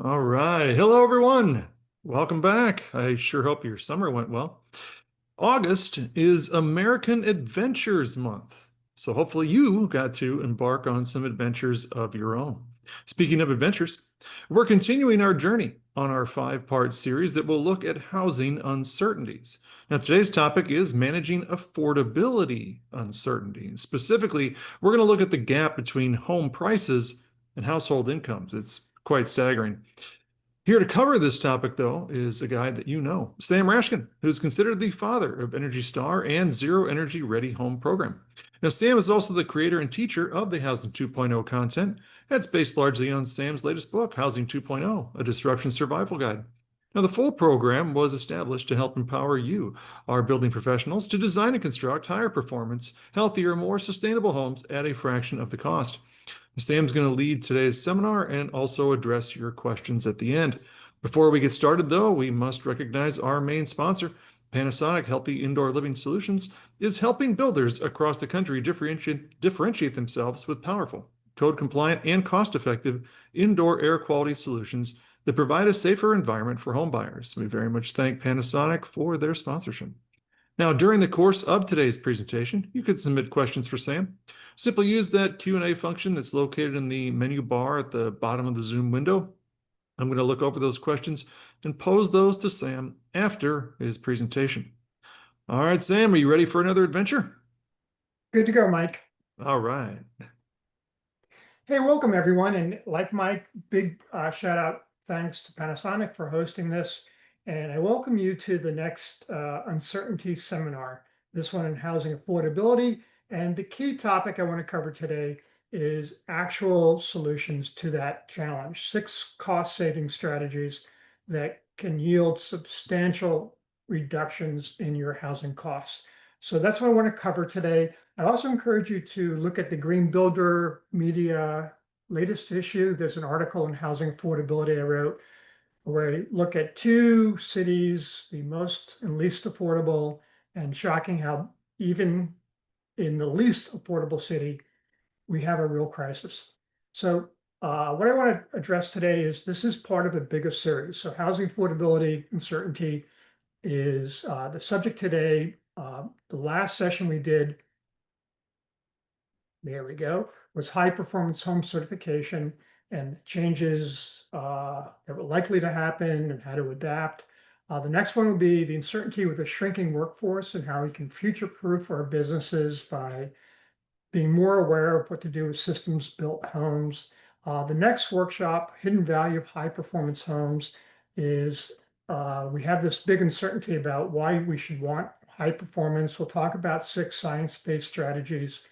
All right. Hello, everyone. Welcome back. I sure hope your summer went well. August is American Adventures Month. So hopefully you got to embark on some adventures of your own. Speaking of adventures, we're continuing our journey on our five-part series that will look at housing uncertainties. Now, today's topic is managing affordability uncertainty. Specifically, we're going to look at the gap between home prices and household incomes. It's quite staggering. Here to cover this topic, though, is a guy that you know, Sam Rashkin, who's considered the father of Energy Star and Zero Energy Ready Home program. Now, Sam is also the creator and teacher of the Housing 2.0 content that's based largely on Sam's latest book, Housing 2.0, A Disruption Survival Guide. Now, the full program was established to help empower you, our building professionals, to design and construct higher performance, healthier, more sustainable homes at a fraction of the cost. Sam's going to lead today's seminar and also address your questions at the end. Before we get started, though, we must recognize our main sponsor. Panasonic Healthy Indoor Living Solutions is helping builders across the country differentiate themselves with powerful, code-compliant, and cost-effective indoor air quality solutions that provide a safer environment for home buyers. We very much thank Panasonic for their sponsorship. Now, during the course of today's presentation, you could submit questions for Sam. Simply use that Q&A function that's located in the menu bar at the bottom of the Zoom window. I'm going to look over those questions and pose those to Sam after his presentation. All right, Sam, are you ready for another adventure? Good to go, Mike. All right. Hey, welcome everyone. And like Mike, big shout out thanks to Panasonic for hosting this. And I welcome you to the next uncertainty seminar, this one in housing affordability. And the key topic I want to cover today is actual solutions to that challenge, 6 cost saving strategies that can yield substantial reductions in your housing costs. So that's what I want to cover today. I also encourage you to look at the Green Builder Media latest issue. There's an article in Housing Affordability I wrote where I look at 2 cities, the most and least affordable, and shocking how even in the least affordable city, we have a real crisis. So what I want to address today is this is part of a bigger series. So housing affordability uncertainty is the subject today. The last session we did, there we go, was high performance home certification and changes that were likely to happen and how to adapt. The next one will be the uncertainty with a shrinking workforce and how we can future-proof our businesses by being more aware of what to do with systems-built homes. The next workshop, Hidden Value of High Performance Homes, is we have this big uncertainty about why we should want high performance. We'll talk about 6 science-based strategies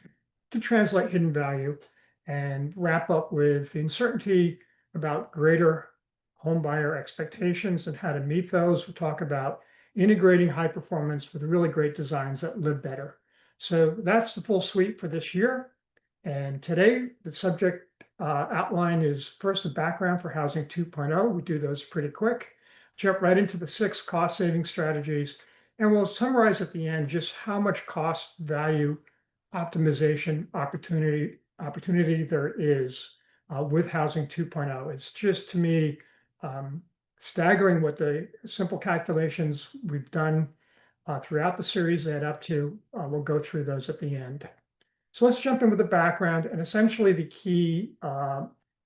to translate hidden value and wrap up with the uncertainty about greater home buyer expectations and how to meet those. We'll talk about integrating high performance with really great designs that live better. So that's the full suite for this year. And today, the subject outline is first the background for Housing 2.0. We do those pretty quick. Jump right into the 6 cost-saving strategies. And we'll summarize at the end just how much cost value optimization opportunity there is with Housing 2.0. It's just, to me, staggering what the simple calculations we've done throughout the series add up to. We'll go through those at the end. So let's jump in with the background, and essentially the key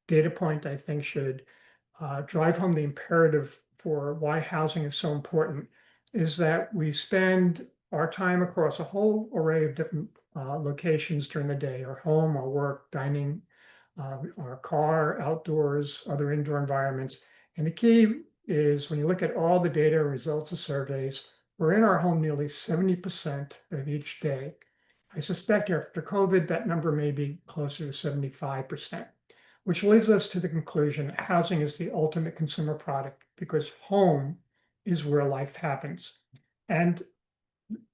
data point I think should drive home the imperative for why housing is so important is that we spend our time across a whole array of different locations during the day: our home, our work, dining, our car, outdoors, other indoor environments. And the key is when you look at all the data and results of surveys, we're in our home nearly 70% of each day. I suspect after COVID, that number may be closer to 75%, which leads us to the conclusion that housing is the ultimate consumer product because home is where life happens. And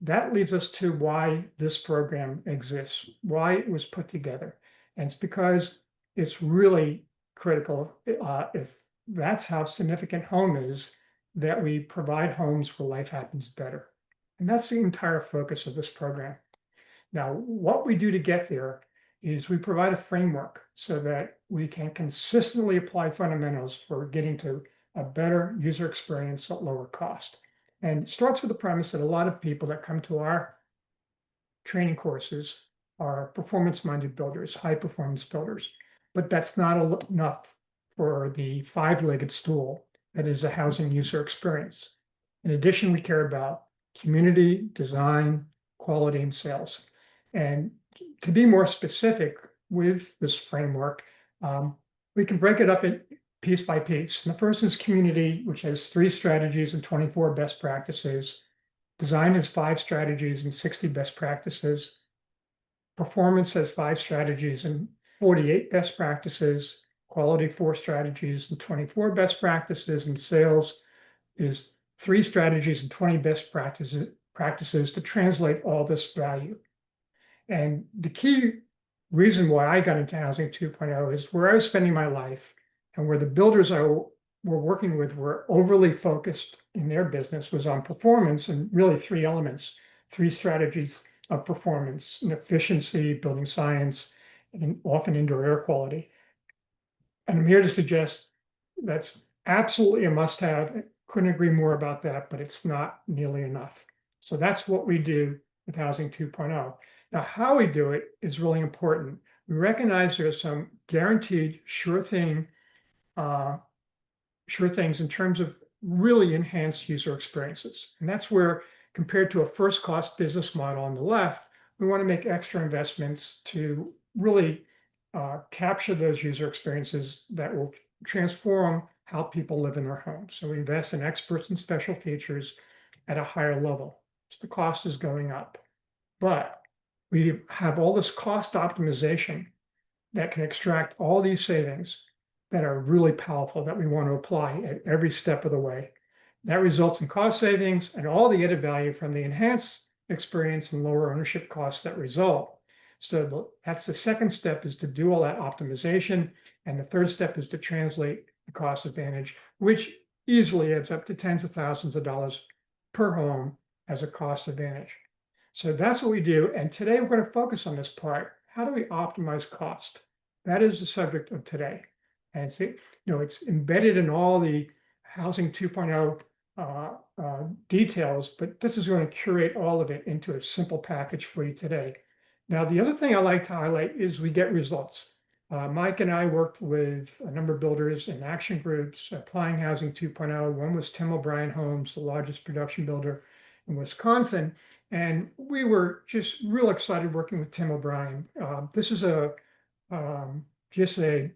that leads us to why this program exists, why it was put together. And it's because it's really critical, if that's how significant home is, that we provide homes where life happens better. And that's the entire focus of this program. Now, what we do to get there is we provide a framework so that we can consistently apply fundamentals for getting to a better user experience at lower cost. And it starts with the premise that a lot of people that come to our training courses are performance-minded builders, high-performance builders. But that's not enough for the five-legged stool that is a housing user experience. In addition, we care about community, design, quality, and sales. And to be more specific with this framework, we can break it up in piece by piece. And the first is community, which has 3 strategies and 24 best practices. Design has 5 strategies and 60 best practices. Performance has 5 strategies and 48 best practices. Quality, 4 strategies and 24 best practices. And sales is 3 strategies and 20 best practices to translate all this value. And the key reason why I got into Housing 2.0 is where I was spending my life and where the builders I were working with were overly focused in their business was on performance and really 3 elements, 3 strategies of performance and efficiency, building science, and often indoor air quality. And I'm here to suggest that's absolutely a must-have. Couldn't agree more about that, but it's not nearly enough. So that's what we do with Housing 2.0. Now, how we do it is really important. We recognize there's some guaranteed sure things in terms of really enhanced user experiences. And that's where, compared to a first cost business model on the left, we want to make extra investments to really capture those user experiences that will transform how people live in their homes. So we invest in experts and special features at a higher level. So the cost is going up. But we have all this cost optimization that can extract all these savings that are really powerful that we want to apply at every step of the way. That results in cost savings and all the added value from the enhanced experience and lower ownership costs that result. So that's the second step, is to do all that optimization. And the third step is to translate the cost advantage, which easily adds up to tens of thousands of dollars per home as a cost advantage. So that's what we do. And today we're going to focus on this part. How do we optimize cost? That is the subject of today. And it's embedded in all the Housing 2.0 details, but this is going to curate all of it into a simple package for you today. Now, the other thing I like to highlight is we get results. Mike and I worked with a number of builders in action groups applying Housing 2.0. One was Tim O'Brien Homes, the largest production builder in Wisconsin. And we were just real excited working with Tim O'Brien. This is just a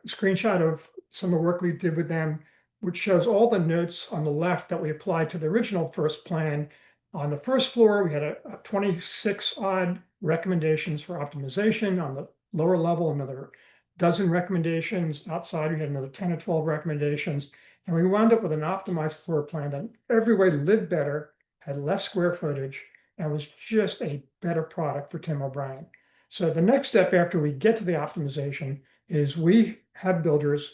screenshot of some of the work we did with them, which shows all the notes on the left that we applied to the original first plan. On the first floor, we had a 26 odd recommendations for optimization. On the lower level, another dozen recommendations. Outside, we had another 10 or 12 recommendations. And we wound up with an optimized floor plan that every way lived better, had less square footage, and was just a better product for Tim O'Brien. So the next step after we get to the optimization is we have builders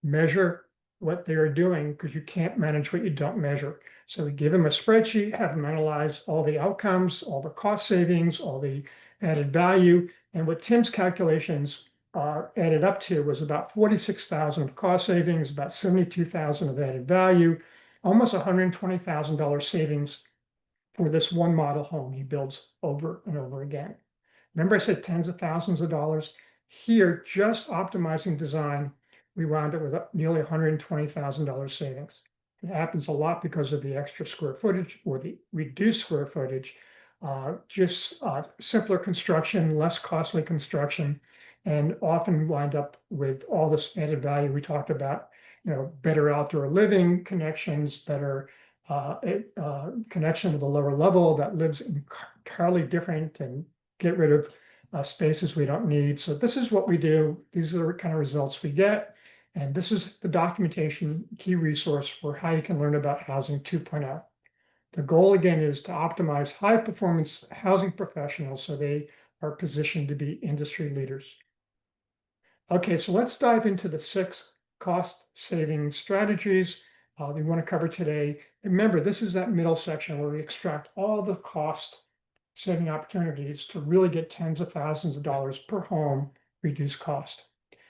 measure what they are doing, because you can't manage what you don't measure. So we give them a spreadsheet, have them analyze all the outcomes, all the cost savings, all the added value. And what Tim's calculations added up to was about 46,000 of cost savings, about 72,000 of added value, almost $120,000 savings for this one model home he builds over and over again. Remember I said tens of thousands of dollars? Here, just optimizing design, we wound up with nearly $120,000 savings. It happens a lot because of the extra square footage or the reduced square footage, just simpler construction, less costly construction, and often wind up with all this added value we talked about, better outdoor living connections, better connection with the lower level that lives entirely different, and get rid of spaces we don't need. So this is what we do. These are the kind of results we get. And this is the documentation key resource for how you can learn about Housing 2.0. The goal again is to optimize high performance housing professionals so they are positioned to be industry leaders. Okay, so let's dive into the 6 cost saving strategies we want to cover today. Remember, this is that middle section where we extract all the cost saving opportunities to really get tens of thousands of dollars per home, reduce cost.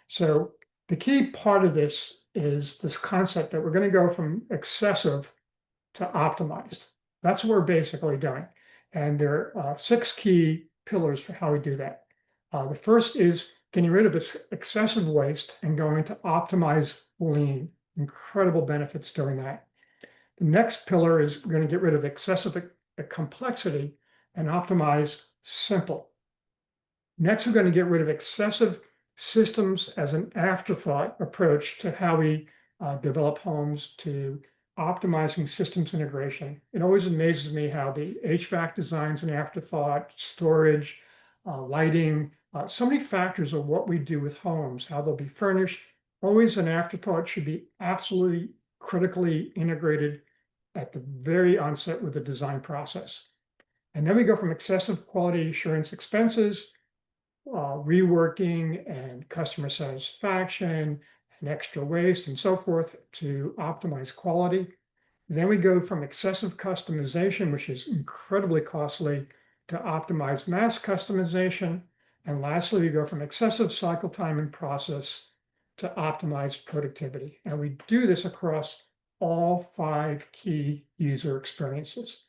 So the key part of this is this concept that we're going to go from excessive to optimized. That's what we're basically doing. And there are 6 key pillars for how we do that. The first is getting rid of this excessive waste and going to optimize lean. Incredible benefits doing that. The next pillar is we're going to get rid of excessive complexity and optimize simple. Next, we're going to get rid of excessive systems as an afterthought approach to how we develop homes, to optimizing systems integration. It always amazes me how the HVAC design's an afterthought, storage, lighting, so many factors of what we do with homes, how they'll be furnished, always an afterthought, should be absolutely critically integrated at the very onset with the design process. And then we go from excessive quality assurance expenses, reworking and customer satisfaction and extra waste and so forth to optimize quality. Then we go from excessive customization, which is incredibly costly, to optimize mass customization. And lastly, we go from excessive cycle time and process to optimize productivity. And we do this across all 5 key user experiences.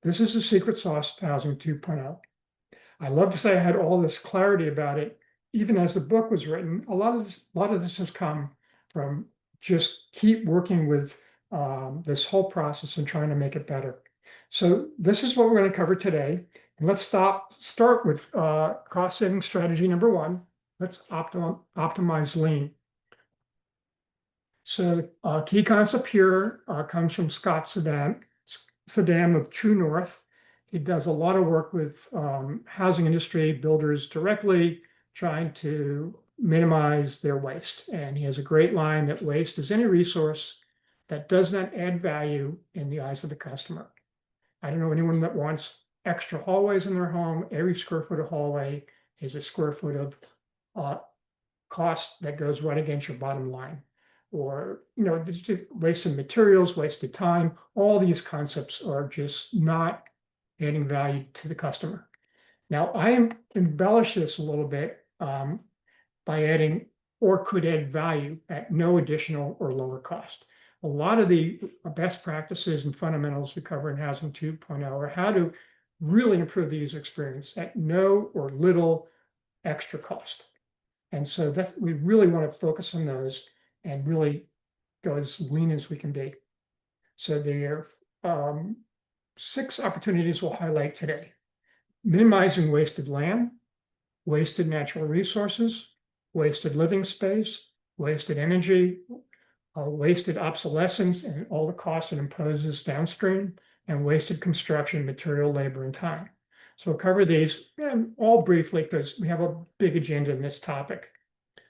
This is the secret sauce of Housing 2.0. I love to say I had all this clarity about it, even as the book was written. A lot of this has come from just keep working with this whole process and trying to make it better. So this is what we're going to cover today. And let's start with cost saving strategy number 1. Let's optimize lean. So key concept here comes from Scott Saddam of True North. He does a lot of work with housing industry builders directly, trying to minimize their waste. And he has a great line that waste is any resource that does not add value in the eyes of the customer. I don't know anyone that wants extra hallways in their home. Every square foot of hallway is a square foot of cost that goes right against your bottom line. Or, there's just wasted materials, wasted time. All these concepts are just not adding value to the customer. Now, I embellish this a little bit by adding or could add value at no additional or lower cost. A lot of the best practices and fundamentals we cover in Housing 2.0 are how to really improve the user experience at no or little extra cost. And so we really want to focus on those and really go as lean as we can be. So there are 6 opportunities we'll highlight today. Minimizing wasted land, wasted natural resources, wasted living space, wasted energy, wasted obsolescence and all the costs it imposes downstream, and wasted construction, material, labor, and time. So we'll cover these all briefly because we have a big agenda in this topic.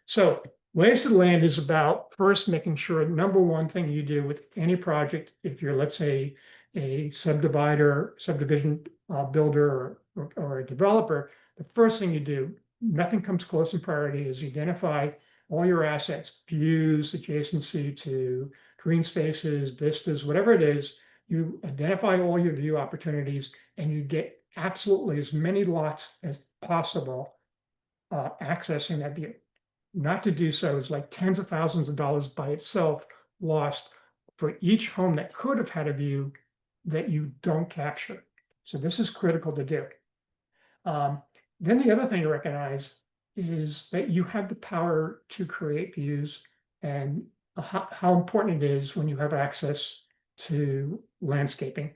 So wasted land is about first making sure number 1 thing you do with any project, if you're, let's say, a subdivision builder or a developer, the first thing you do, nothing comes close in priority, is identify all your assets, views, adjacency to green spaces, vistas, whatever it is. You identify all your view opportunities and you get absolutely as many lots as possible accessing that view. Not to do so is like tens of thousands of dollars by itself lost for each home that could have had a view that you don't capture. So this is critical to do. Then the other thing to recognize is that you have the power to create views and how important it is when you have access to landscaping.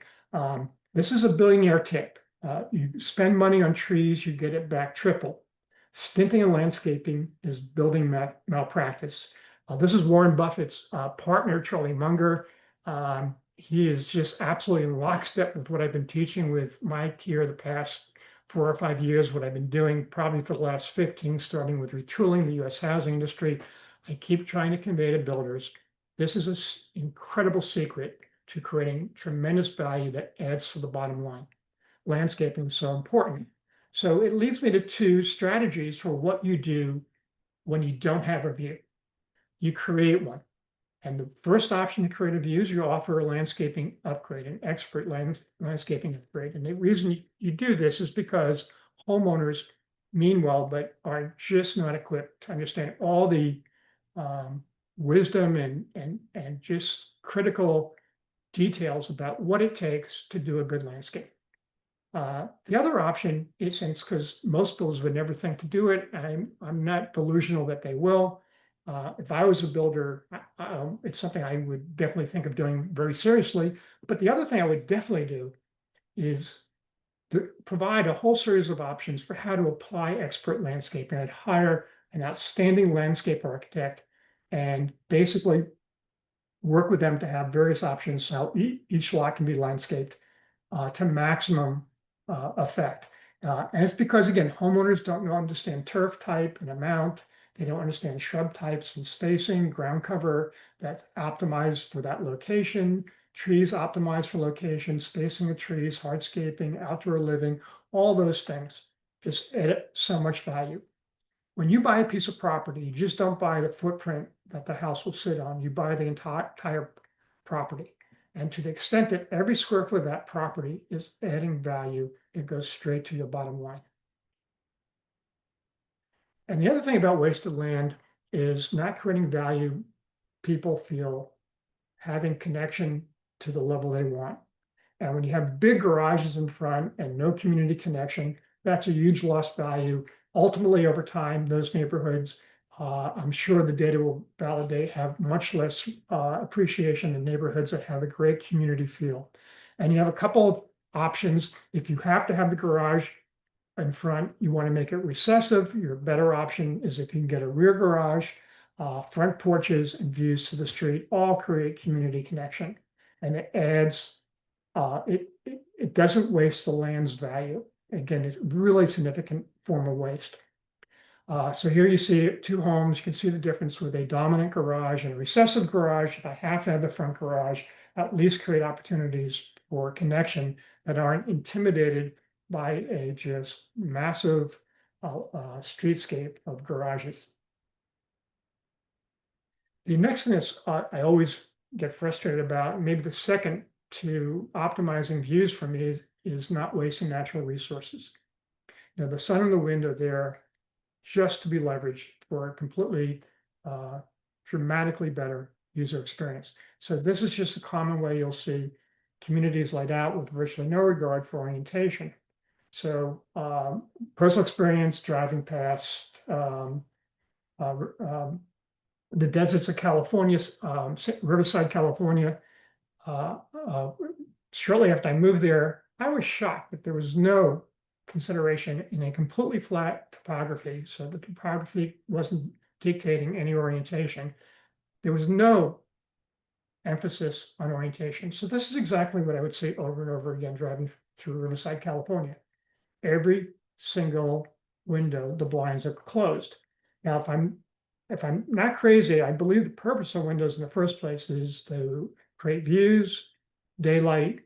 This is a billionaire tip. You spend money on trees, you get it back triple. Stinting in landscaping is building malpractice. This is Warren Buffett's partner, Charlie Munger. He is just absolutely in lockstep with what I've been teaching with Mike here the past 4 or 5 years, what I've been doing probably for the last 15, starting with retooling the US housing industry. I keep trying to convey to builders, this is an incredible secret to creating tremendous value that adds to the bottom line. Landscaping is so important. So it leads me to 2 strategies for what you do when you don't have a view. You create one. And the first option to create a view is you offer a landscaping upgrade, an expert landscaping upgrade. And the reason you do this is because homeowners mean well, but are just not equipped to understand all the wisdom and just critical details about what it takes to do a good landscape. The other option is, since because most builders would never think to do it, I'm not delusional that they will. If I was a builder, it's something I would definitely think of doing very seriously. But the other thing I would definitely do is to provide a whole series of options for how to apply expert landscaping. I'd hire an outstanding landscape architect and basically work with them to have various options how each lot can be landscaped to maximum effect. And it's because, again, homeowners don't understand turf type and amount. They don't understand shrub types and spacing, ground cover that's optimized for that location, trees optimized for location, spacing of trees, hardscaping, outdoor living, all those things just add so much value. When you buy a piece of property, you just don't buy the footprint that the house will sit on. You buy the entire property. And to the extent that every square foot of that property is adding value, it goes straight to your bottom line. And the other thing about wasted land is not creating value people feel having connection to the level they want. And when you have big garages in front and no community connection, that's a huge lost value. Ultimately, over time, those neighborhoods, I'm sure the data will validate, have much less appreciation than neighborhoods that have a great community feel. And you have a couple of options. If you have to have the garage in front, you want to make it recessive. Your better option is if you can get a rear garage, front porches and views to the street, all create community connection. And it adds, it doesn't waste the land's value. Again, it's really significant form of waste. So here you see two homes. You can see the difference with a dominant garage and a recessive garage. If I have to have the front garage, at least create opportunities for connection that aren't intimidated by a just massive streetscape of garages. The next thing is I always get frustrated about, maybe the second to optimizing views for me is not wasting natural resources. Now, the sun and the wind are there just to be leveraged for a completely dramatically better user experience. So this is just a common way you'll see communities laid out with virtually no regard for orientation. So personal experience driving past the deserts of California, Riverside, California. Shortly after I moved there, I was shocked that there was no consideration in a completely flat topography. So the topography wasn't dictating any orientation. There was no emphasis on orientation. So this is exactly what I would say over and over again driving through Riverside, California. Every single window, the blinds are closed. Now, if I'm not crazy, I believe the purpose of windows in the first place is to create views, daylight,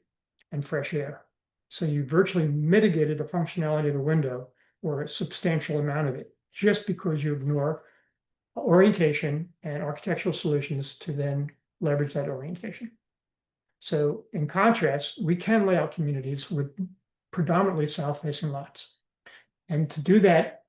and fresh air. So you virtually mitigated the functionality of the window or a substantial amount of it just because you ignore orientation and architectural solutions to then leverage that orientation. So in contrast, we can lay out communities with predominantly south-facing lots. And to do that,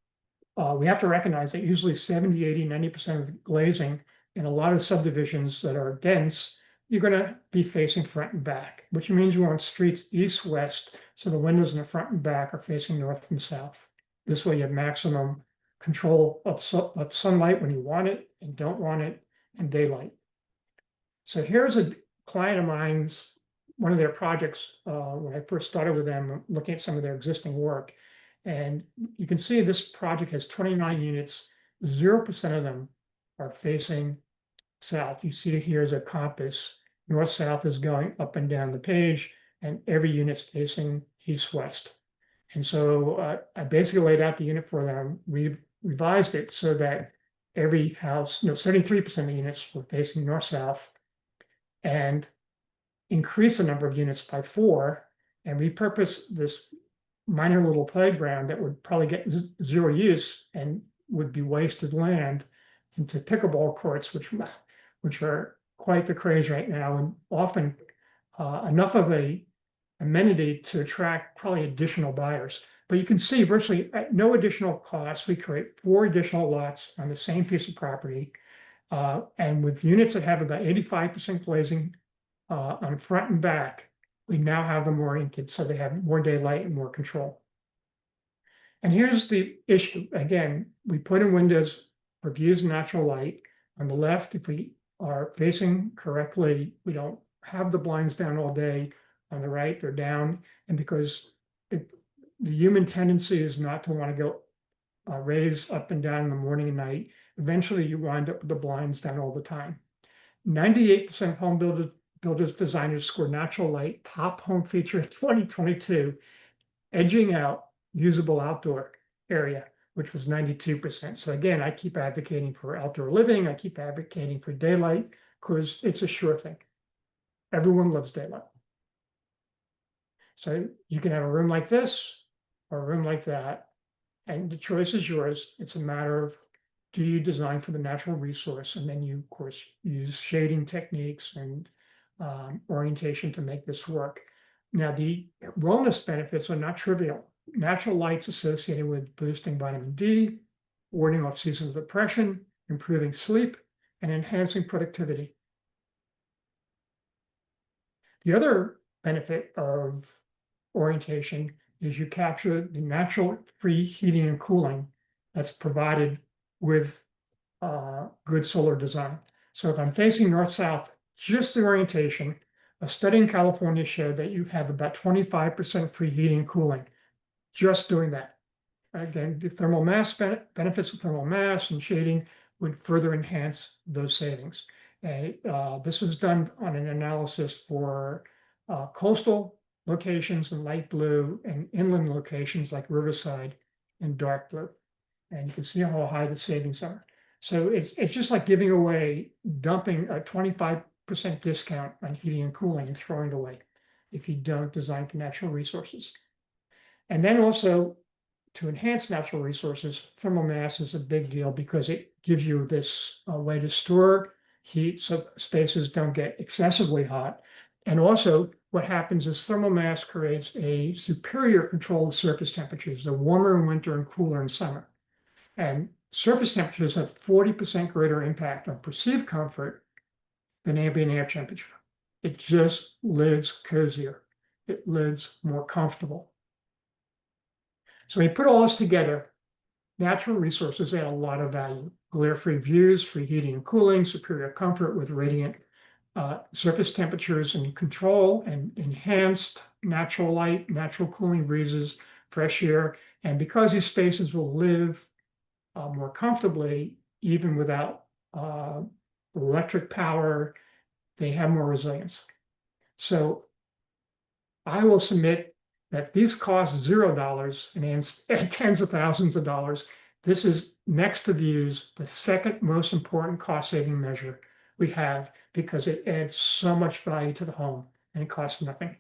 we have to recognize that usually 70, 80, 90% of the glazing in a lot of subdivisions that are dense, you're going to be facing front and back, which means you want streets east-west, so the windows in the front and back are facing north and south. This way you have maximum control of sunlight when you want it and don't want it, and daylight. So here's a client of mine's, one of their projects, when I first started with them, looking at some of their existing work. And you can see this project has 29 units, 0% of them are facing south. You see here is a compass. North-south is going up and down the page, and every unit's facing east-west. And so I basically laid out the unit for them. We revised it so that every house, 73% of the units were facing north-south, and increase the number of units by 4, and repurpose this minor little playground that would probably get zero use and would be wasted land into pickleball courts, which are quite the craze right now, and often enough of a amenity to attract probably additional buyers. But you can see virtually at no additional cost, we create 4 additional lots on the same piece of property. And with units that have about 85% glazing on front and back, we now have them oriented so they have more daylight and more control. And here's the issue. Again, we put in windows for views of natural light. On the left, if we are facing correctly, we don't have the blinds down all day. On the right, they're down. And because the human tendency is not to want to go raise up and down in the morning and night, eventually you wind up with the blinds down all the time. 98% of home builders designers score natural light top home feature in 2022, edging out usable outdoor area, which was 92%. So again, I keep advocating for outdoor living. I keep advocating for daylight because it's a sure thing. Everyone loves daylight. So you can have a room like this or a room like that, and the choice is yours. It's a matter of, do you design for the natural resource? And then you, of course, use shading techniques and orientation to make this work. Now, the wellness benefits are not trivial. Natural light's associated with boosting vitamin D, warding off seasonal depression, improving sleep, and enhancing productivity. The other benefit of orientation is you capture the natural free heating and cooling that's provided with good solar design. So if I'm facing north-south, just the orientation, a study in California showed that you have about 25% free heating and cooling just doing that. Again, the thermal mass benefits of thermal mass and shading would further enhance those savings. And this was done on an analysis for coastal locations in light blue and inland locations like Riverside in dark blue. And you can see how high the savings are. So it's just like giving away, dumping a 25% discount on heating and cooling and throwing it away if you don't design for natural resources. And then also to enhance natural resources, thermal mass is a big deal because it gives you this way to store heat so spaces don't get excessively hot. And also what happens is thermal mass creates a superior control of surface temperatures. They're warmer in winter and cooler in summer. And surface temperatures have 40% greater impact on perceived comfort than ambient air temperature. It just lives cozier. It lives more comfortable. So when you put all this together, natural resources add a lot of value. Glare-free views, free heating and cooling, superior comfort with radiant surface temperatures and control, and enhanced natural light, natural cooling breezes, fresh air. And because these spaces will live more comfortably, even without electric power, they have more resilience. So I will submit that these cost $0 and tens of thousands of dollars. This is next to views, the second most important cost saving measure we have because it adds so much value to the home and it costs nothing.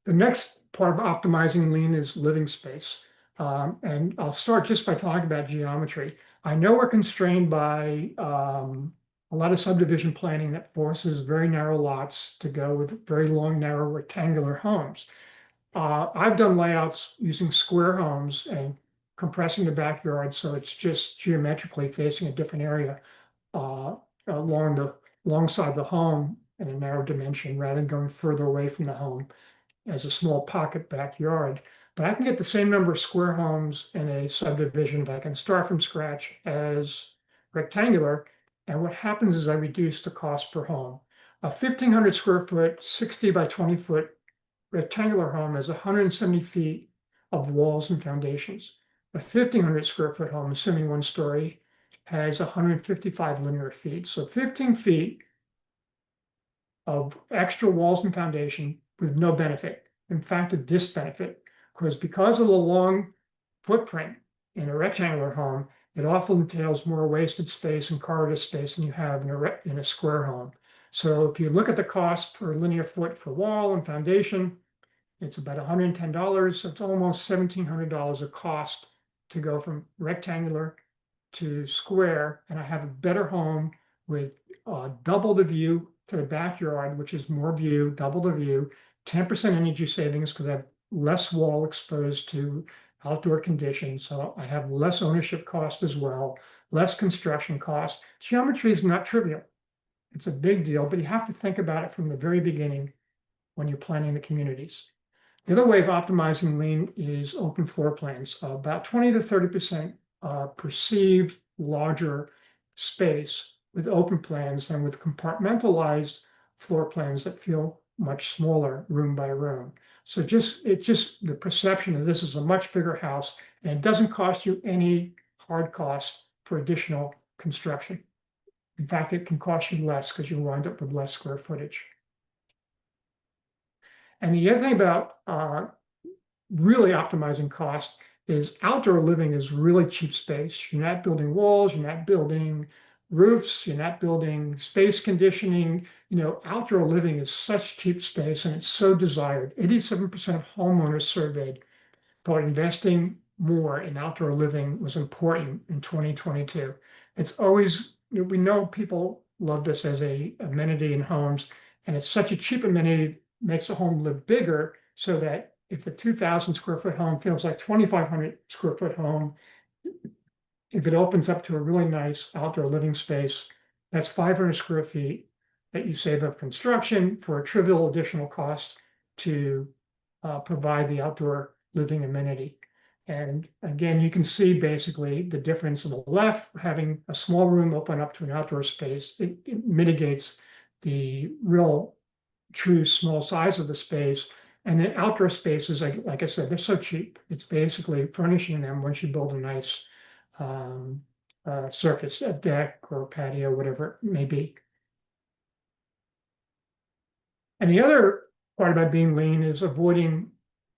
The next part of optimizing lean is living space. And I'll start just by talking about geometry. I know we're constrained by a lot of subdivision planning that forces very narrow lots to go with very long, narrow rectangular homes. I've done layouts using square homes and compressing the backyard so it's just geometrically facing a different area alongside the home in a narrow dimension rather than going further away from the home as a small pocket backyard. But I can get the same number of square homes in a subdivision that I can start from scratch as rectangular. And what happens is I reduce the cost per home. A 1,500 square foot, 60 by 20 foot rectangular home has 170 feet of walls and foundations. A 1,500 square foot home, assuming one story, has 155 linear feet. So 15 feet of extra walls and foundation with no benefit. In fact, a disbenefit, because of the long footprint in a rectangular home, it often entails more wasted space and corridor space than you have in a square home. So if you look at the cost per linear foot for wall and foundation, it's about $110. So it's almost $1,700 of cost to go from rectangular to square, and I have a better home with double the view to the backyard, which is more view, double the view, 10% energy savings because I have less wall exposed to outdoor conditions. So I have less ownership cost as well, less construction cost. Geometry is not trivial. It's a big deal, but you have to think about it from the very beginning when you're planning the communities. The other way of optimizing lean is open floor plans. About 20 to 30% perceived larger space with open plans than with compartmentalized floor plans that feel much smaller room by room. So just the perception of this is a much bigger house, and it doesn't cost you any hard cost for additional construction. In fact, it can cost you less because you wind up with less square footage. And the other thing about really optimizing cost is outdoor living is really cheap space. You're not building walls, you're not building roofs, you're not building space conditioning. Outdoor living is such cheap space and it's so desired. 87% of homeowners surveyed thought investing more in outdoor living was important in 2022. It's always, we know people love this as a amenity in homes, and it's such a cheap amenity, makes the home live bigger so that if the 2,000 square foot home feels like 2,500 square foot home, if it opens up to a really nice outdoor living space, that's 500 square feet that you save up construction for a trivial additional cost to provide the outdoor living amenity. And again, you can see basically the difference on the left, having a small room open up to an outdoor space, it mitigates the real true small size of the space. And then outdoor spaces, like I said, they're so cheap. It's basically furnishing them once you build a nice surface, a deck or patio, whatever it may be. And the other part about being lean is avoiding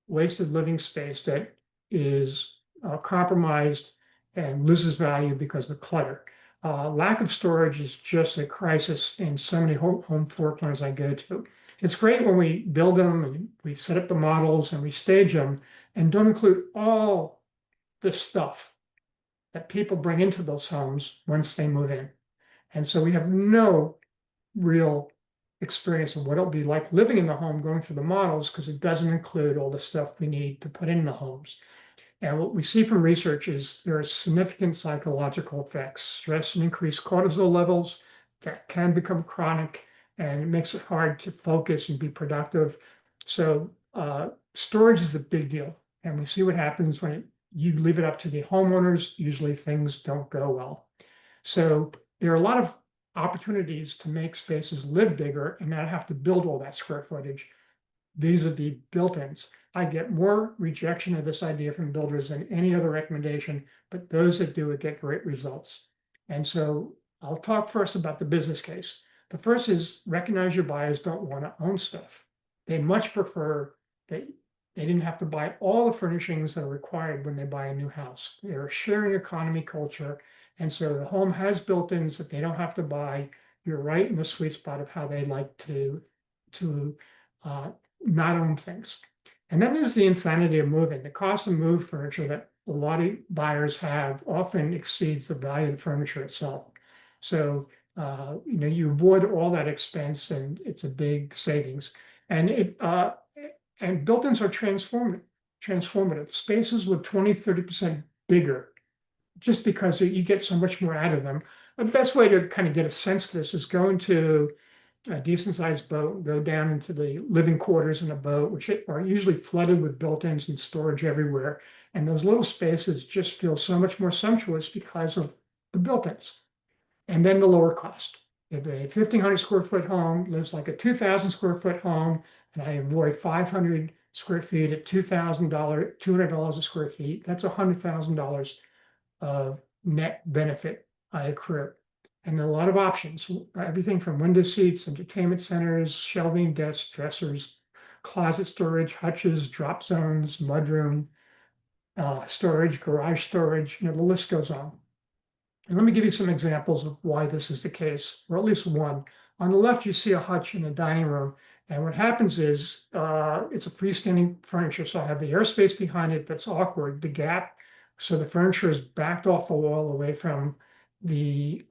wasted living space that is compromised and loses value because of clutter. Lack of storage is just a crisis in so many home floor plans I go to. It's great when we build them and we set up the models and we stage them and don't include all the stuff that people bring into those homes once they move in. And so we have no real experience of what it'll be like living in the home going through the models because it doesn't include all the stuff we need to put in the homes. And what we see from research is there are significant psychological effects, stress and increased cortisol levels that can become chronic, and it makes it hard to focus and be productive. So storage is a big deal. And we see what happens when you leave it up to the homeowners. Usually things don't go well. So there are a lot of opportunities to make spaces live bigger and not have to build all that square footage. These are the built-ins. I get more rejection of this idea from builders than any other recommendation, but those that do it get great results. And so I'll talk first about the business case. The first is recognize your buyers don't want to own stuff. They much prefer that they didn't have to buy all the furnishings that are required when they buy a new house. They're a sharing economy culture. And so the home has built-ins that they don't have to buy. You're right in the sweet spot of how they like to not own things. And then there's the insanity of moving. The cost of move furniture that a lot of buyers have often exceeds the value of the furniture itself. So you avoid all that expense, and it's a big savings. And and built-ins are transformative. Spaces live 20, 30% bigger just because you get so much more out of them. The best way to kind of get a sense of this is go into a decent sized boat, go down into the living quarters in a boat, which are usually flooded with built-ins and storage everywhere. And those little spaces just feel so much more sumptuous because of the built-ins. And then the lower cost. If a 1,500 square foot home lives like a 2,000 square foot home, and I avoid 500 square feet at $200 a square feet, that's $100,000 of net benefit I accrue. And a lot of options, everything from window seats, entertainment centers, shelving, desks, dressers, closet storage, hutches, drop zones, mudroom, storage, garage storage, the list goes on. And let me give you some examples of why this is the case, or at least one. On the left, you see a hutch in the dining room. And what happens is it's a freestanding furniture. So I have the airspace behind it that's awkward, the gap. So the furniture is backed off the wall away from the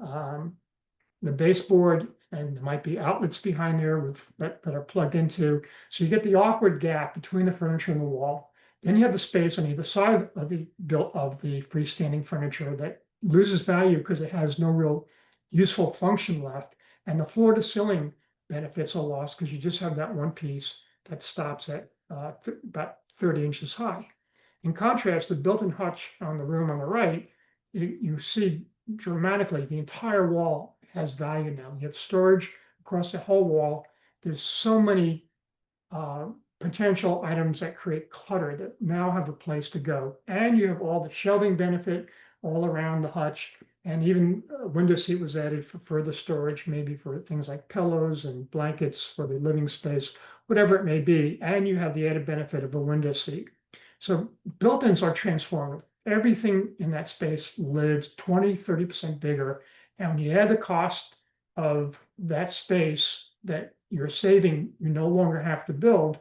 the baseboard, and there might be outlets behind there that are plugged into. So you get the awkward gap between the furniture and the wall. Then you have the space on either side of the freestanding furniture that loses value because it has no real useful function left. And the floor to ceiling benefits are lost because you just have that one piece that stops at about 30 inches high. In contrast, the built-in hutch on the room on the right, you see dramatically the entire wall has value now. You have storage across the whole wall. There's so many potential items that create clutter that now have a place to go. And you have all the shelving benefit all around the hutch. And even a window seat was added for further storage, maybe for things like pillows and blankets for the living space, whatever it may be. And you have the added benefit of a window seat. So built-ins are transformative. Everything in that space lives 20–30% bigger. And when you add the cost of that space that you're saving, you no longer have to build,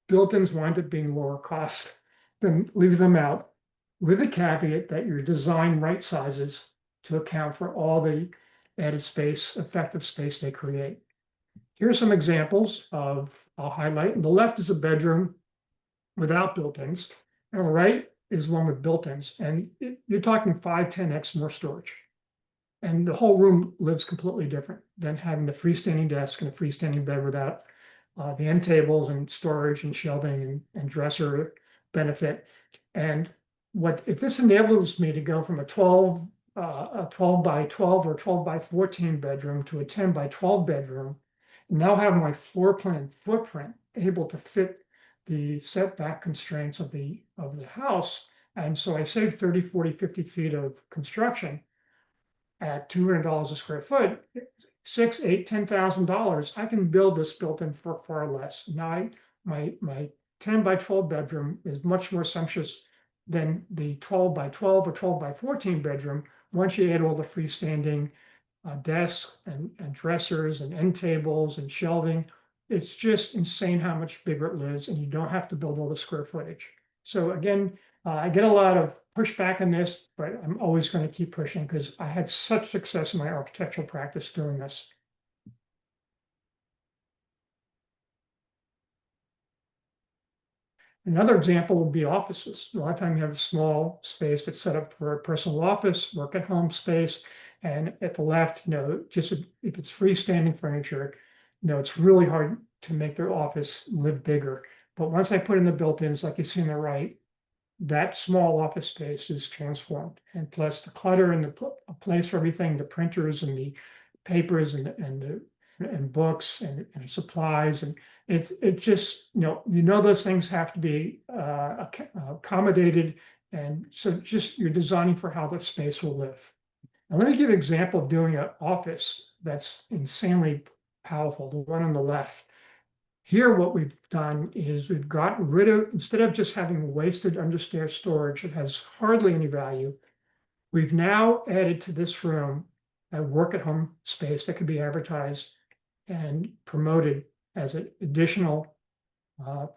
built-ins wind up being lower cost than leaving them out, with the caveat that your design right sizes to account for all the added space, effective space they create. Here are some examples I'll highlight. On the left is a bedroom without built-ins. On the right is one with built-ins, and you're talking 5–10x more storage. And the whole room lives completely different than having the freestanding desk and a freestanding bed without the end tables and storage and shelving and dresser benefit. And if this enables me to go from a 12 by 12 or 12 by 14 bedroom to a 10 by 12 bedroom, now have my floor plan footprint able to fit the setback constraints of the house. And so I save 30, 40, 50 feet of construction at $200 a square foot, $6, $8, $10,000. I can build this built-in for far less. Now my 10 by 12 bedroom is much more sumptuous than the 12 by 12 or 12 by 14 bedroom. Once you add all the freestanding desks and dressers and end tables and shelving, it's just insane how much bigger it lives, and you don't have to build all the square footage. So again, I get a lot of pushback on this, but I'm always going to keep pushing because I had such success in my architectural practice doing this. Another example would be offices. A lot of times you have a small space that's set up for a personal office, work at home space. And at the left, just if it's freestanding furniture, it's really hard to make their office live bigger. But once I put in the built-ins, like you see on the right, that small office space is transformed. And plus the clutter and a place for everything, the printers and the papers and books and supplies, and it just those things have to be accommodated, and so just you're designing for how the space will live. Now let me give you an example of doing an office that's insanely powerful, the one on the left. Here, what we've done is we've gotten rid of, instead of just having wasted understairs storage that has hardly any value, we've now added to this room a work at home space that could be advertised and promoted as an additional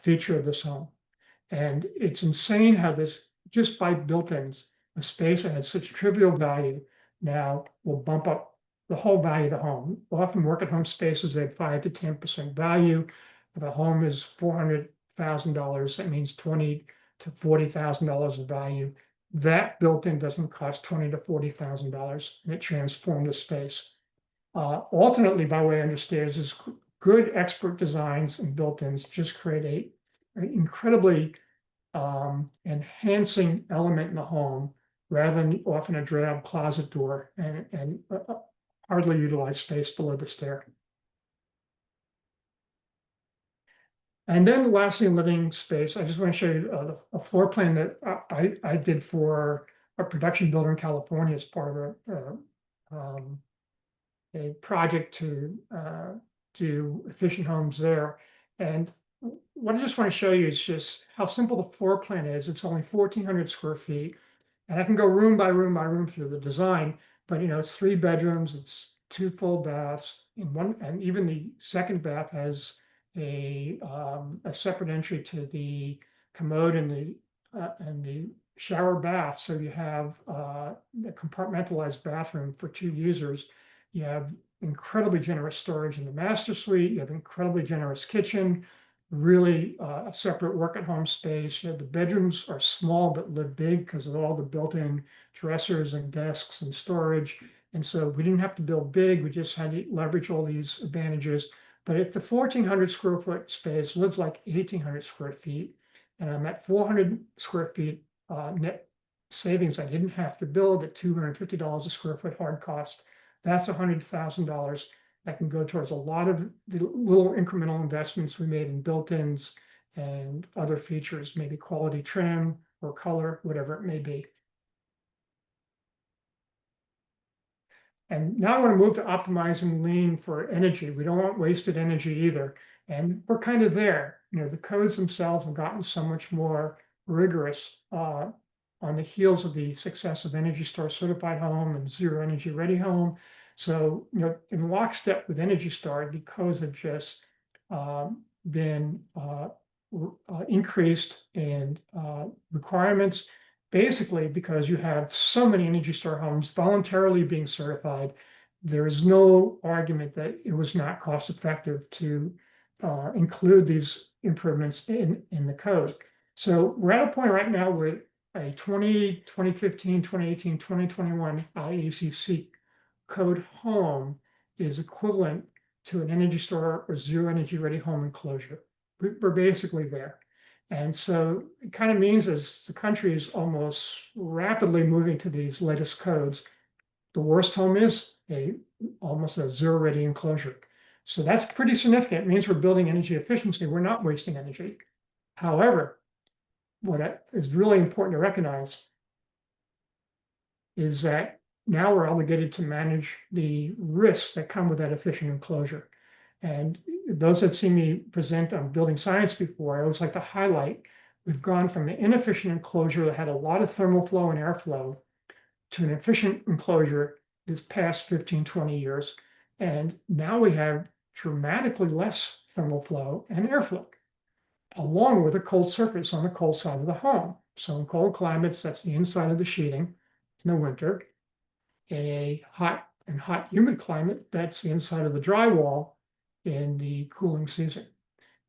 feature of this home. And it's insane how this, just by built-ins, a space that had such trivial value now will bump up the whole value of the home. Often work at home spaces, they have 5 to 10% value. If a home is $400,000, that means $20,000 to $40,000 of value. That built-in doesn't cost $20,000 to $40,000, and it transformed the space. Alternately, by way of understairs, is good expert designs and built-ins just create an incredibly enhancing element in the home, rather than often a drab closet door and hardly utilized space below the stair. And then lastly, living space, I just want to show you a floor plan that I did for a production builder in California as part of a project to do efficient homes there. And what I just want to show you is just how simple the floor plan is. It's only 1,400 square feet. And I can go room by room by room through the design, but it's 3 bedrooms, it's 2 full baths in one, and even the second bath has a separate entry to the commode and the shower bath. So you have the compartmentalized bathroom for 2 users. You have incredibly generous storage in the master suite. You have incredibly generous kitchen, really a separate work at home space. You have the bedrooms are small but live big because of all the built-in dressers and desks and storage. And so we didn't have to build big. We just had to leverage all these advantages. But if the 1,400 square foot space lives like 1,800 square feet, and I'm at 400 square feet net savings, I didn't have to build at $250 a square foot hard cost. That's $100,000 that can go towards a lot of the little incremental investments we made in built-ins and other features, maybe quality trim or color, whatever it may be. And now I want to move to optimizing lean for energy. We don't want wasted energy either. And we're kind of there. The codes themselves have gotten so much more rigorous on the heels of the success of Energy Star certified home and zero energy ready home. So, in lockstep with Energy Star, the codes have just been increased in requirements, basically because you have so many Energy Star homes voluntarily being certified. There is no argument that it was not cost effective to include these improvements in the code. So we're at a point right now where a 2015, 2018, 2021 IECC code home is equivalent to an Energy Star or zero energy ready home enclosure. We're basically there. And so it kind of means as the country is almost rapidly moving to these latest codes, the worst home is almost a zero ready enclosure. So that's pretty significant. It means we're building energy efficiency. We're not wasting energy. However, what is really important to recognize is that now we're obligated to manage the risks that come with that efficient enclosure. And those that see me present on building science before, I always like to highlight, we've gone from an inefficient enclosure that had a lot of thermal flow and airflow to an efficient enclosure this past 15, 20 years. And now we have dramatically less thermal flow and airflow, along with a cold surface on the cold side of the home. So in cold climates, that's the inside of the sheeting in the winter. In a hot humid climate, that's the inside of the drywall in the cooling season.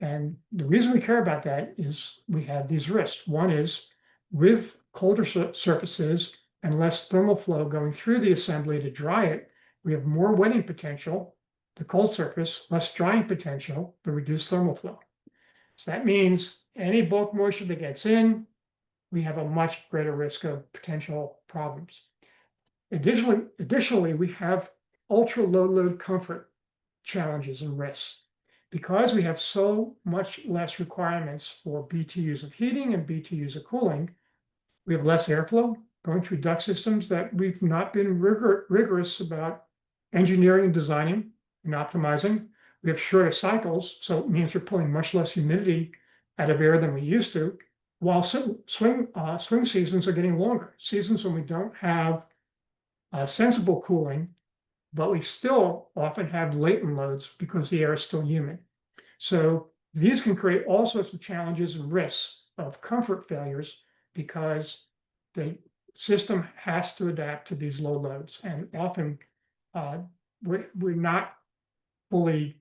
And the reason we care about that is we have these risks. One is with colder surfaces and less thermal flow going through the assembly to dry it, we have more wetting potential, the cold surface, less drying potential, the reduced thermal flow. So that means any bulk moisture that gets in, we have a much greater risk of potential problems. Additionally, we have ultra low load comfort challenges and risks. Because we have so much less requirements for BTUs of heating and BTUs of cooling, we have less airflow going through duct systems that we've not been rigorous about engineering and designing and optimizing. We have shorter cycles, so it means we're pulling much less humidity out of air than we used to, while swing seasons are getting longer, seasons when we don't have sensible cooling, but we still often have latent loads because the air is still humid. So these can create all sorts of challenges and risks of comfort failures because the system has to adapt to these low loads. And often we're not fully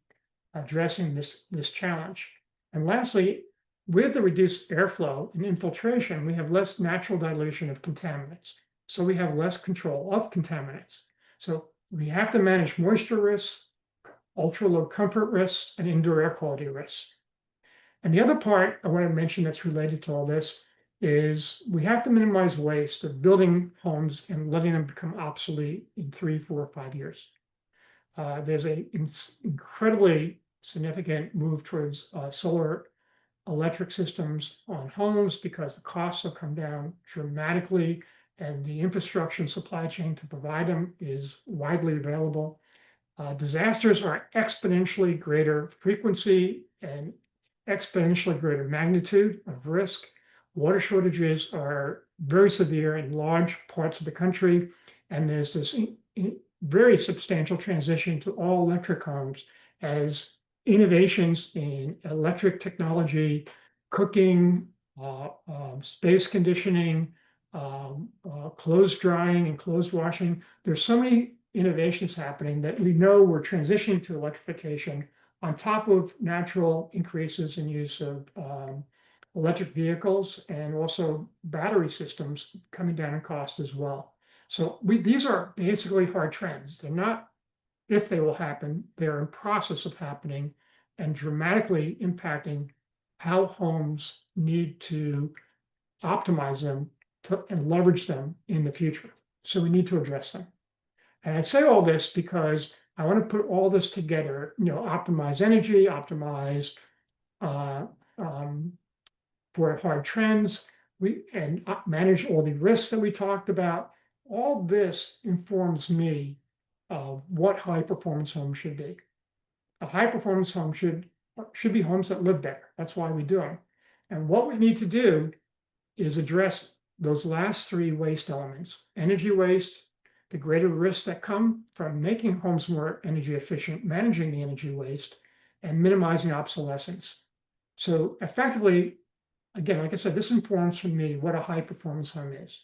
addressing this challenge. And lastly, with the reduced airflow and infiltration, we have less natural dilution of contaminants. So we have less control of contaminants. So we have to manage moisture risks, ultra low comfort risks, and indoor air quality risks. And the other part I want to mention that's related to all this is we have to minimize waste of building homes and letting them become obsolete in 3, 4, 5 years. There's an incredibly significant move towards solar electric systems on homes because the costs have come down dramatically and the infrastructure and supply chain to provide them is widely available. Disasters are exponentially greater frequency and exponentially greater magnitude of risk. Water shortages are very severe in large parts of the country, and there's this very substantial transition to all electric homes as innovations in electric technology, cooking, space conditioning, clothes drying and clothes washing. There's so many innovations happening that we know we're transitioning to electrification on top of natural increases in use of electric vehicles and also battery systems coming down in cost as well. So these are basically hard trends. They're not if they will happen, they're in process of happening and dramatically impacting how homes need to optimize them and leverage them in the future. So we need to address them. And I say all this because I want to put all this together, optimize energy, optimize uh, um, for hard trends, and manage all the risks that we talked about. All this informs me of what high performance homes should be. A high performance home should be homes that live better. That's why we do them. And what we need to do is address those last three waste elements: energy waste, the greater risks that come from making homes more energy efficient, managing the energy waste, and minimizing obsolescence. So effectively, again, like I said, this informs for me what a high performance home is.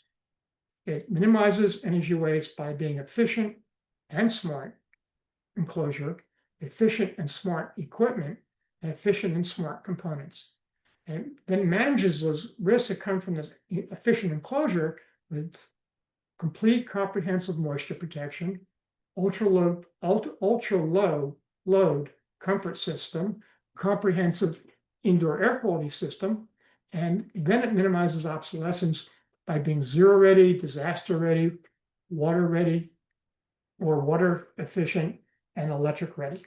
It minimizes energy waste by being efficient and smart enclosure, efficient and smart equipment, and efficient and smart components. And then manages those risks that come from this efficient enclosure with complete comprehensive moisture protection, ultra low load comfort system, comprehensive indoor air quality system, and then it minimizes obsolescence by being zero ready, disaster ready, water ready, or water efficient and electric ready.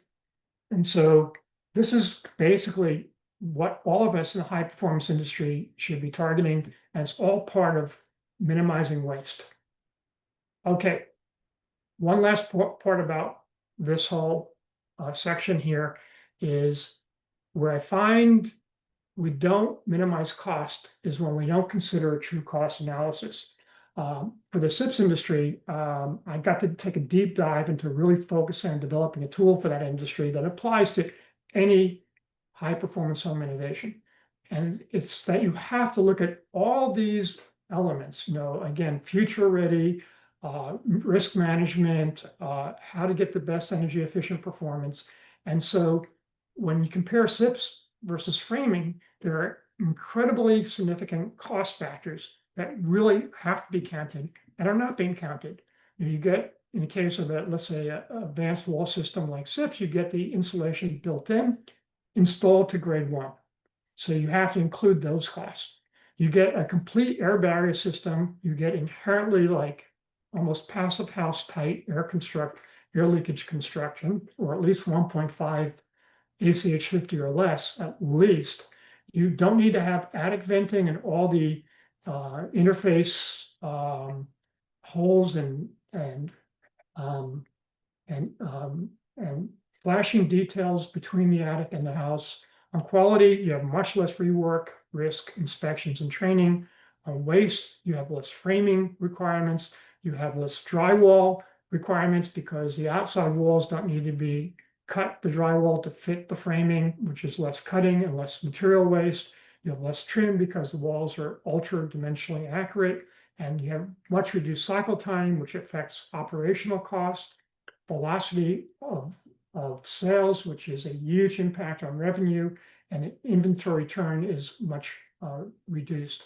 And so this is basically what all of us in the high performance industry should be targeting, and it's all part of minimizing waste. Okay, one last part about this whole section here is where I find we don't minimize cost is when we don't consider a true cost analysis. For the SIPs industry, I got to take a deep dive into really focusing on developing a tool for that industry that applies to any high performance home innovation. And it's that you have to look at all these elements, again, future ready, risk management, how to get the best energy efficient performance. And so when you compare SIPs versus framing, there are incredibly significant cost factors that really have to be counted and are not being counted. You get, in the case of let's say, an advanced wall system like SIPs, you get the insulation built in, installed to grade 1. So you have to include those costs. You get a complete air barrier system. You get inherently like almost passive house tight air leakage construction, or at least 1.5 ACH 50 or less at least. You don't need to have attic venting and all the interface holes and flashing details between the attic and the house. On quality, you have much less rework, risk, inspections, and training. On waste, you have less framing requirements. You have less drywall requirements because the outside walls don't need to be cut the drywall to fit the framing, which is less cutting and less material waste. You have less trim because the walls are ultra dimensionally accurate, and you have much reduced cycle time, which affects operational cost, velocity of sales, which is a huge impact on revenue, and inventory turn is much reduced.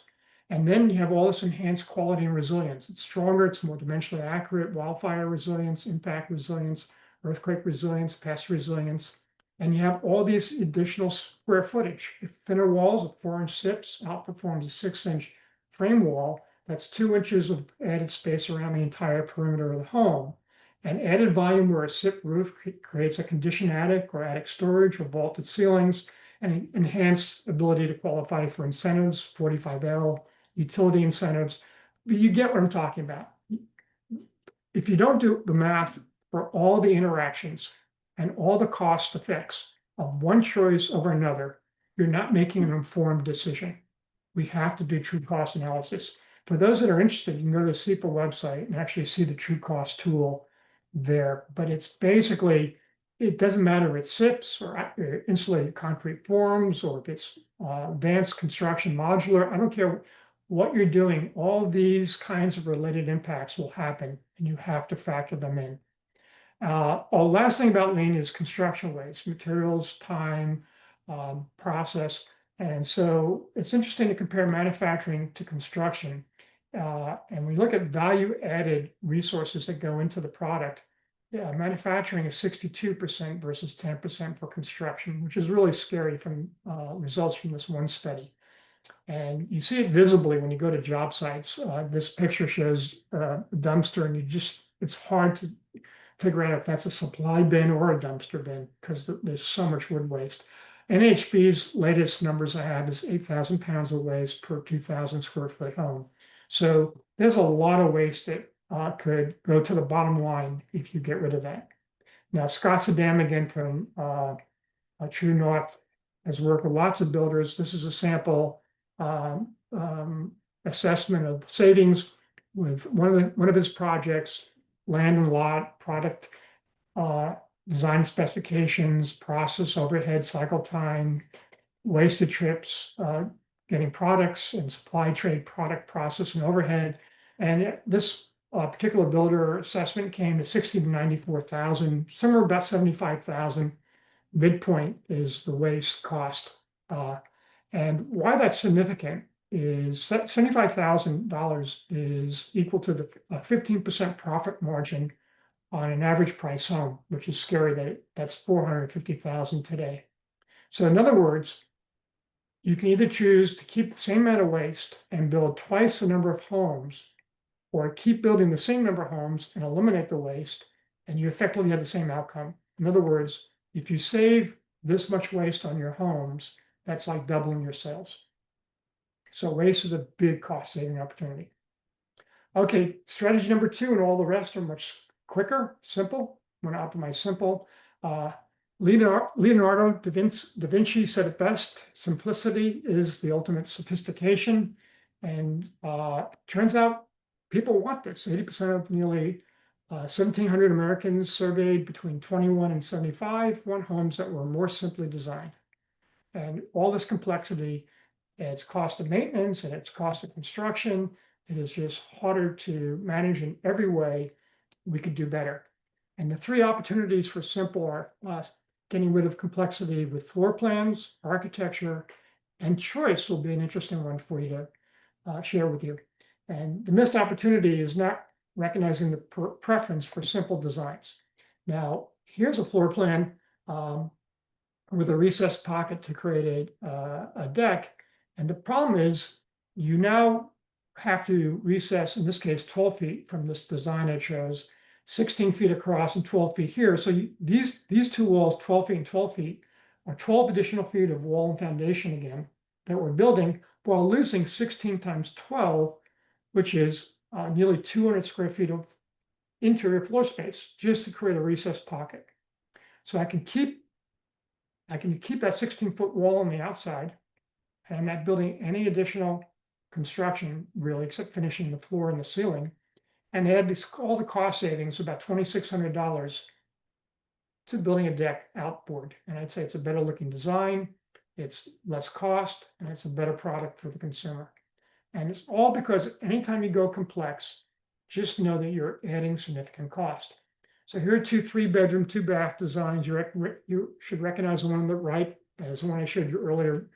And then you have all this enhanced quality and resilience. It's stronger, it's more dimensionally accurate, wildfire resilience, impact resilience, earthquake resilience, pest resilience. And you have all these additional square footage. If thinner walls, a 4-inch SIPs outperforms a 6-inch frame wall, that's 2 inches of added space around the entire perimeter of the home. And added volume where a SIP roof creates a conditioned attic or attic storage or vaulted ceilings, and enhanced ability to qualify for incentives, 45L, utility incentives. You get what I'm talking about. If you don't do the math for all the interactions and all the cost effects of one choice over another, you're not making an informed decision. We have to do true cost analysis. For those that are interested, you can go to the SEPA website and actually see the true cost tool there. But it's basically, it doesn't matter if it's SIPs or insulated concrete forms or if it's advanced construction modular. I don't care what you're doing. All these kinds of related impacts will happen, and you have to factor them in. Last thing about lean is construction waste, materials, time, process. And so it's interesting to compare manufacturing to construction. And we look at value added resources that go into the product. Yeah, manufacturing is 62% versus 10% for construction, which is really scary from results from this one study. And you see it visibly when you go to job sites. This picture shows a dumpster, and it's hard to figure out if that's a supply bin or a dumpster bin because there's so much wood waste. NHB's latest numbers I have is 8,000 pounds of waste per 2,000 square foot home. So there's a lot of waste that could go to the bottom line if you get rid of that. Now, Scott Saddam again from True North has worked with lots of builders. This is a sample assessment of savings with one of his projects, land and lot, product design specifications, process overhead, cycle time, wasted trips, getting products and supply trade product process and overhead. And this particular builder assessment came to 60 to 94,000, somewhere about 75,000. Midpoint is the waste cost. And why that's significant is that $75,000 is equal to the 15% profit margin on an average price home, which is scary that that's 450,000 today. So in other words, you can either choose to keep the same amount of waste and build twice the number of homes, or keep building the same number of homes and eliminate the waste, and you effectively have the same outcome. In other words, if you save this much waste on your homes, that's like doubling your sales. So waste is a big cost saving opportunity. Okay, strategy number 2, and all the rest are much quicker, simple. I'm going to optimize simple. Leonardo da Vinci said it best: simplicity is the ultimate sophistication. And turns out people want this. 80% of nearly 1,700 Americans surveyed between 21 and 75 want homes that were more simply designed. And all this complexity, its cost of maintenance and its cost of construction, it is just harder to manage in every way. We could do better. And the 3 opportunities for simple are getting rid of complexity with floor plans, architecture, and choice will be an interesting one for you to share with you. And the missed opportunity is not recognizing the preference for simple designs. Now, here's a floor plan with a recessed pocket to create a deck. And the problem is you now have to recess, in this case, 12 feet from this design it shows, 16 feet across and 12 feet here. So these 2 walls, 12 feet and 12 feet, are 12 additional feet of wall and foundation again that we're building while losing 16 times 12, which is nearly 200 square feet of interior floor space just to create a recessed pocket. So I can keep that 16-foot wall on the outside, and I'm not building any additional construction really, except finishing the floor and the ceiling, and add all the cost savings, about $2,600 to building a deck outboard. And I'd say it's a better looking design, it's less cost, and it's a better product for the consumer. And it's all because anytime you go complex, just know that you're adding significant cost. So here are 2 3-bedroom, 2-bath designs. You should recognize the one on the right as the one I showed you earlier.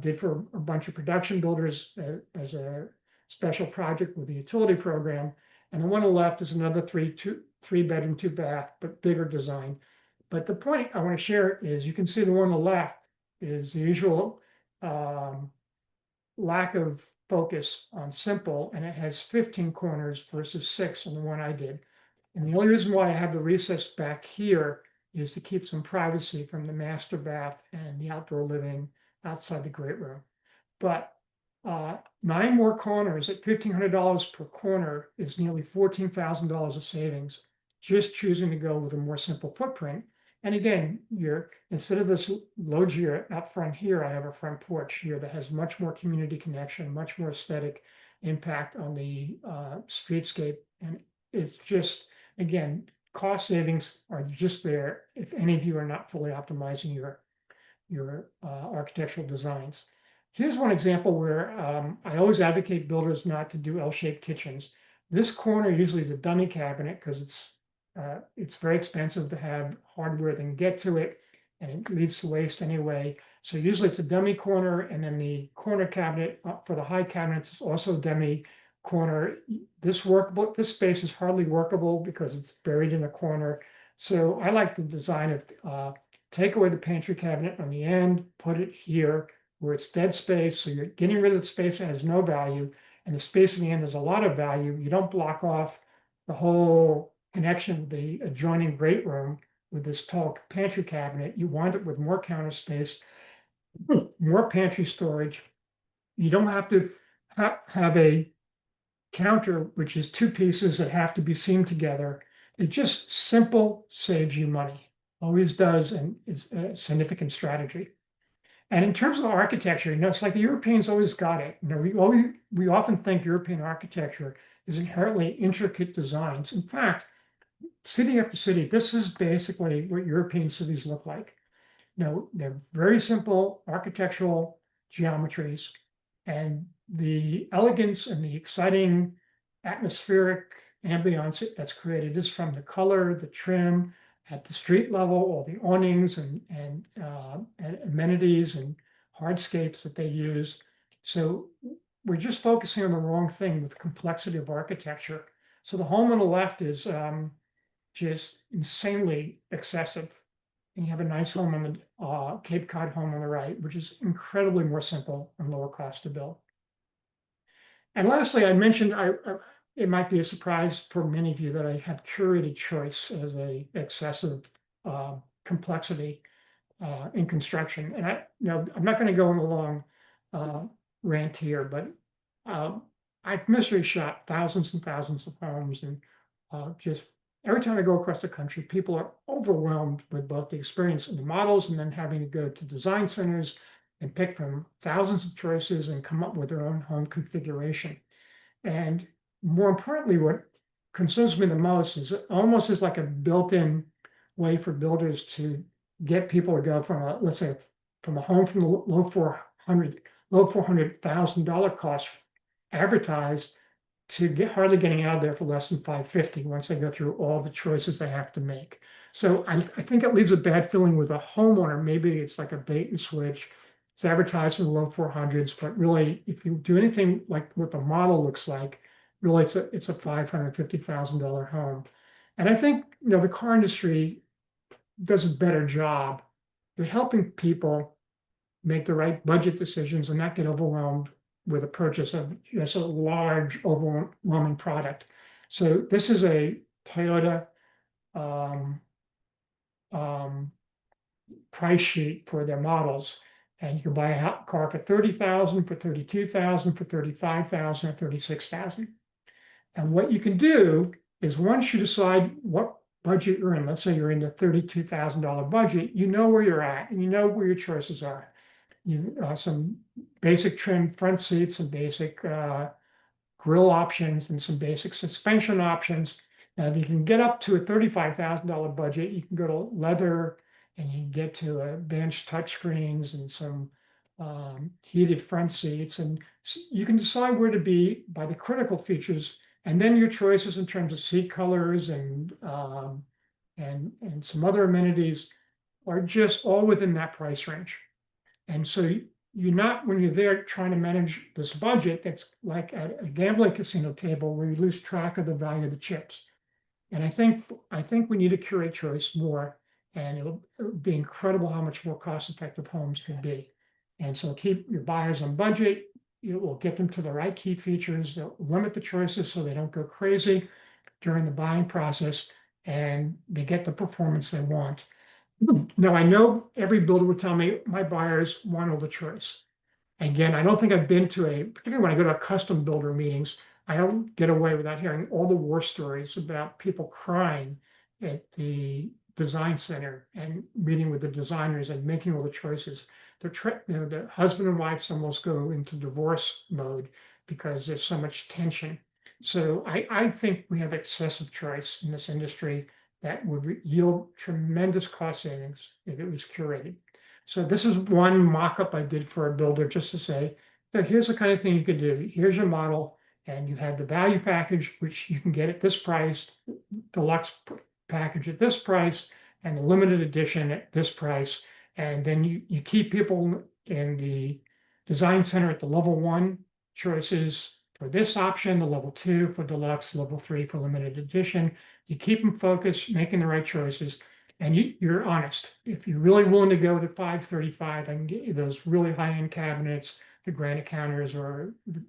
Did for a bunch of production builders as a special project with the utility program. And the one on the left is another 3-bedroom, 2-bath, but bigger design. But the point I want to share is you can see the one on the left is the usual lack of focus on simple, and it has 15 corners versus 6 on the one I did. And the only reason why I have the recess back here is to keep some privacy from the master bath and the outdoor living outside the great room. But 9 more corners at $1,500 per corner is nearly $14,000 of savings, just choosing to go with a more simple footprint. And again, instead of this loggia up front here, I have a front porch here that has much more community connection, much more aesthetic impact on the streetscape. And it's just, again, cost savings are just there if any of you are not fully optimizing your architectural designs. Here's one example where I always advocate builders not to do L-shaped kitchens. This corner usually is a dummy cabinet because it's It's very expensive to have hardware that can get to it, and it leads to waste anyway. So usually it's a dummy corner, and then the corner cabinet for the high cabinets is also a dummy corner. This space is hardly workable because it's buried in a corner. So I like the design of take away the pantry cabinet on the end, put it here where it's dead space. So you're getting rid of the space that has no value, and the space in the end has a lot of value. You don't block off the whole connection with the adjoining great room with this tall pantry cabinet. You wind up with more counter space, more pantry storage. You don't have to have a counter, which is two pieces that have to be seamed together. It just simple saves you money, always does, and is a significant strategy. And in terms of architecture, it's like the Europeans always got it. We often think European architecture is inherently intricate designs. In fact, city after city, this is basically what European cities look like. They're very simple architectural geometries, and the elegance and the exciting atmospheric ambiance that's created is from the color, the trim, at the street level, all the awnings and amenities and hardscapes that they use. So we're just focusing on the wrong thing with complexity of architecture. So the home on the left is just insanely excessive. And you have a nice home on the Cape Cod home on the right, which is incredibly more simple and lower cost to build. And lastly, I mentioned it might be a surprise for many of you that I have curated choice as a excessive complexity in construction. And I'm not going to go on a long rant here, but I've mystery shot thousands and thousands of homes, and just every time I go across the country, people are overwhelmed with both the experience of the models and then having to go to design centers and pick from thousands of choices and come up with their own home configuration. And more importantly, what concerns me the most is it almost is like a built-in way for builders to get people to go from let's say from a home from the low $400,000 cost advertised to hardly getting out of there for less than 550 once they go through all the choices they have to make. So I think it leaves a bad feeling with a homeowner. Maybe it's like a bait and switch. It's advertised in the low 400s, but really, if you do anything like what the model looks like, really it's a $550,000 home. And I think the car industry does a better job of helping people make the right budget decisions and not get overwhelmed with a purchase of just a large, overwhelming product. So this is a Toyota price sheet for their models. And you can buy a car for 30,000, for 32,000, for 35,000, or 36,000. And what you can do is once you decide what budget you're in, let's say you're in the $32,000 budget, you know where you're at and you know where your choices are. Some basic trim front seats, some basic grill options, and some basic suspension options. Now, if you can get up to a $35,000 budget, you can go to leather and you can get to bench touchscreens and some heated front seats. And you can decide where to be by the critical features. And then your choices in terms of seat colors and some other amenities are just all within that price range. And so you're not, when you're there trying to manage this budget, that's like at a gambling casino table where you lose track of the value of the chips. And I think we need to curate choice more, and it'll be incredible how much more cost-effective homes can be. And so keep your buyers on budget. It will get them to the right key features. They'll limit the choices so they don't go crazy during the buying process, and they get the performance they want. Now, I know every builder would tell me my buyers want all the choice. Again, I don't think I've been to particularly when I go to custom builder meetings, I don't get away without hearing all the war stories about people crying at the design center and meeting with the designers and making all the choices. The husband and wives almost go into divorce mode because there's so much tension. So I think we have excessive choice in this industry that would yield tremendous cost savings if it was curated. So this is one mock-up I did for a builder just to say, here's the kind of thing you could do. Here's your model, and you have the value package, which you can get at this price, deluxe package at this price and the limited edition at this price. And then you keep people in the design center at the level 1 choices for this option, the level 2 for deluxe, level 3 for limited edition. You keep them focused, making the right choices, and you're honest. If you're really willing to go to 535, I can get you those really high-end cabinets, the granite counters, or the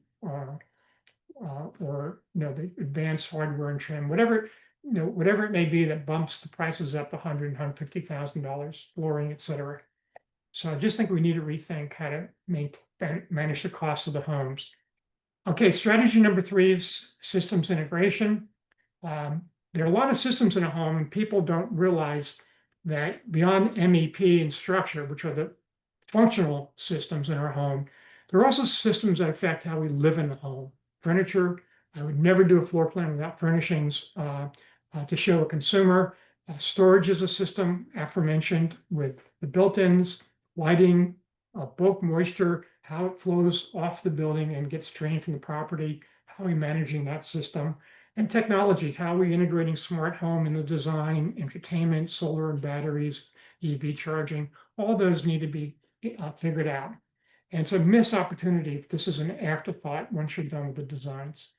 advanced hardware and trim, whatever whatever it may be that bumps the prices up $100,000, $150,000, flooring, etc. So I just think we need to rethink how to manage the cost of the homes. Okay, strategy number 3 is systems integration. There are a lot of systems in a home, and people don't realize that beyond MEP and structure, which are the functional systems in our home, there are also systems that affect how we live in the home. Furniture, I would never do a floor plan without furnishings to show a consumer. Storage is a system, aforementioned, with the built-ins, lighting, bulk moisture, how it flows off the building and gets drained from the property, how are we managing that system, and technology, how are we integrating smart home in the design, entertainment, solar and batteries, EV charging. All those need to be figured out. And it's a missed opportunity if this is an afterthought once you're done with the designs.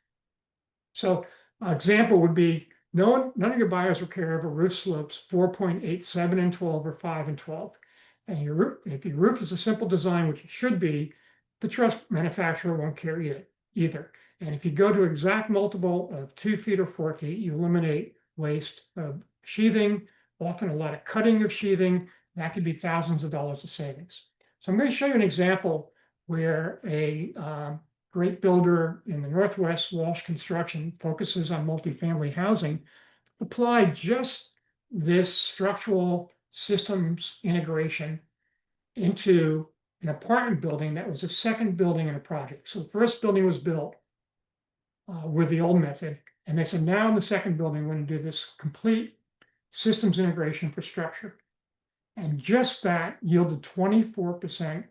So an example would be, none of your buyers will care if a roof slopes 4.8, 7 and 12, or 5 and 12. And if your roof is a simple design, which it should be, the truss manufacturer won't care either. And if you go to exact multiple of 2 feet or 4 feet, you eliminate waste of sheathing, often a lot of cutting of sheathing. That could be thousands of dollars of savings. So I'm going to show you an example where a great builder in the Northwest, Walsh Construction, focuses on multifamily housing, applied just this structural systems integration into an apartment building that was a second building in a project. So the first building was built with the old method, and they said, now in the second building, we're going to do this complete systems integration for structure. And just that yielded 24%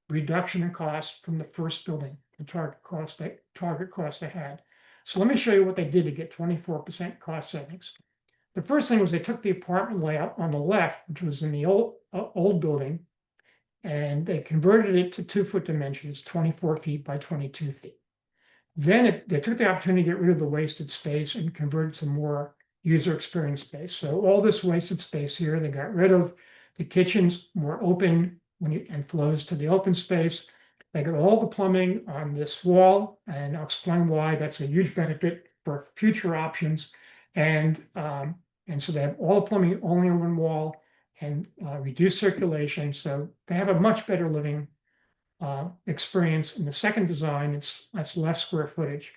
reduction in cost from the first building, the target cost they had. So let me show you what they did to get 24% cost savings. The first thing was they took the apartment layout on the left, which was in the old building, and they converted it to 2-foot dimensions, 24 feet by 22 feet. Then they took the opportunity to get rid of the wasted space and convert it to more user experience space. So all this wasted space here, they got rid of. The kitchen's more open and flows to the open space. They got all the plumbing on this wall, and I'll explain why that's a huge benefit for future options. And so they have all the plumbing only on one wall and reduced circulation. So they have a much better living experience. In the second design, that's less square footage.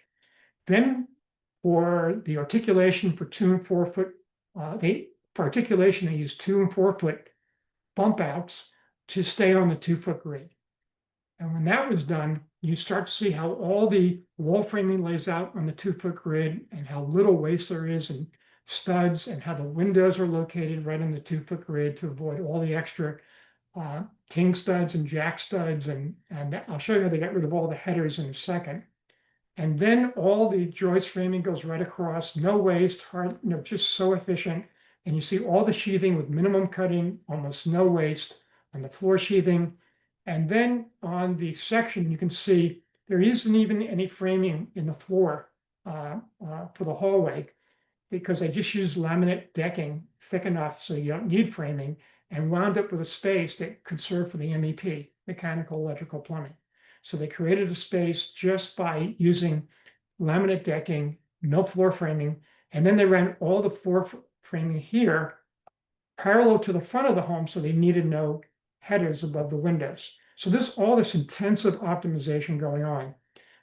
Then for the articulation for 2 and 4 foot, for articulation, they use 2 and 4 foot bump outs to stay on the 2-foot grid. And when that was done, you start to see how all the wall framing lays out on the 2-foot grid and how little waste there is in studs, and how the windows are located right on the 2-foot grid to avoid all the extra king studs and jack studs. And I'll show you how they got rid of all the headers in a second. And then all the joist framing goes right across, no waste, just so efficient. And you see all the sheathing with minimum cutting, almost no waste on the floor sheathing. And then on the section, you can see there isn't even any framing in the floor for the hallway, because they just used laminate decking thick enough so you don't need framing, and wound up with a space that could serve for the MEP, mechanical, electrical, plumbing. So they created a space just by using laminate decking, no floor framing, and then they ran all the floor framing here parallel to the front of the home, so they needed no headers above the windows. So all this intensive optimization going on.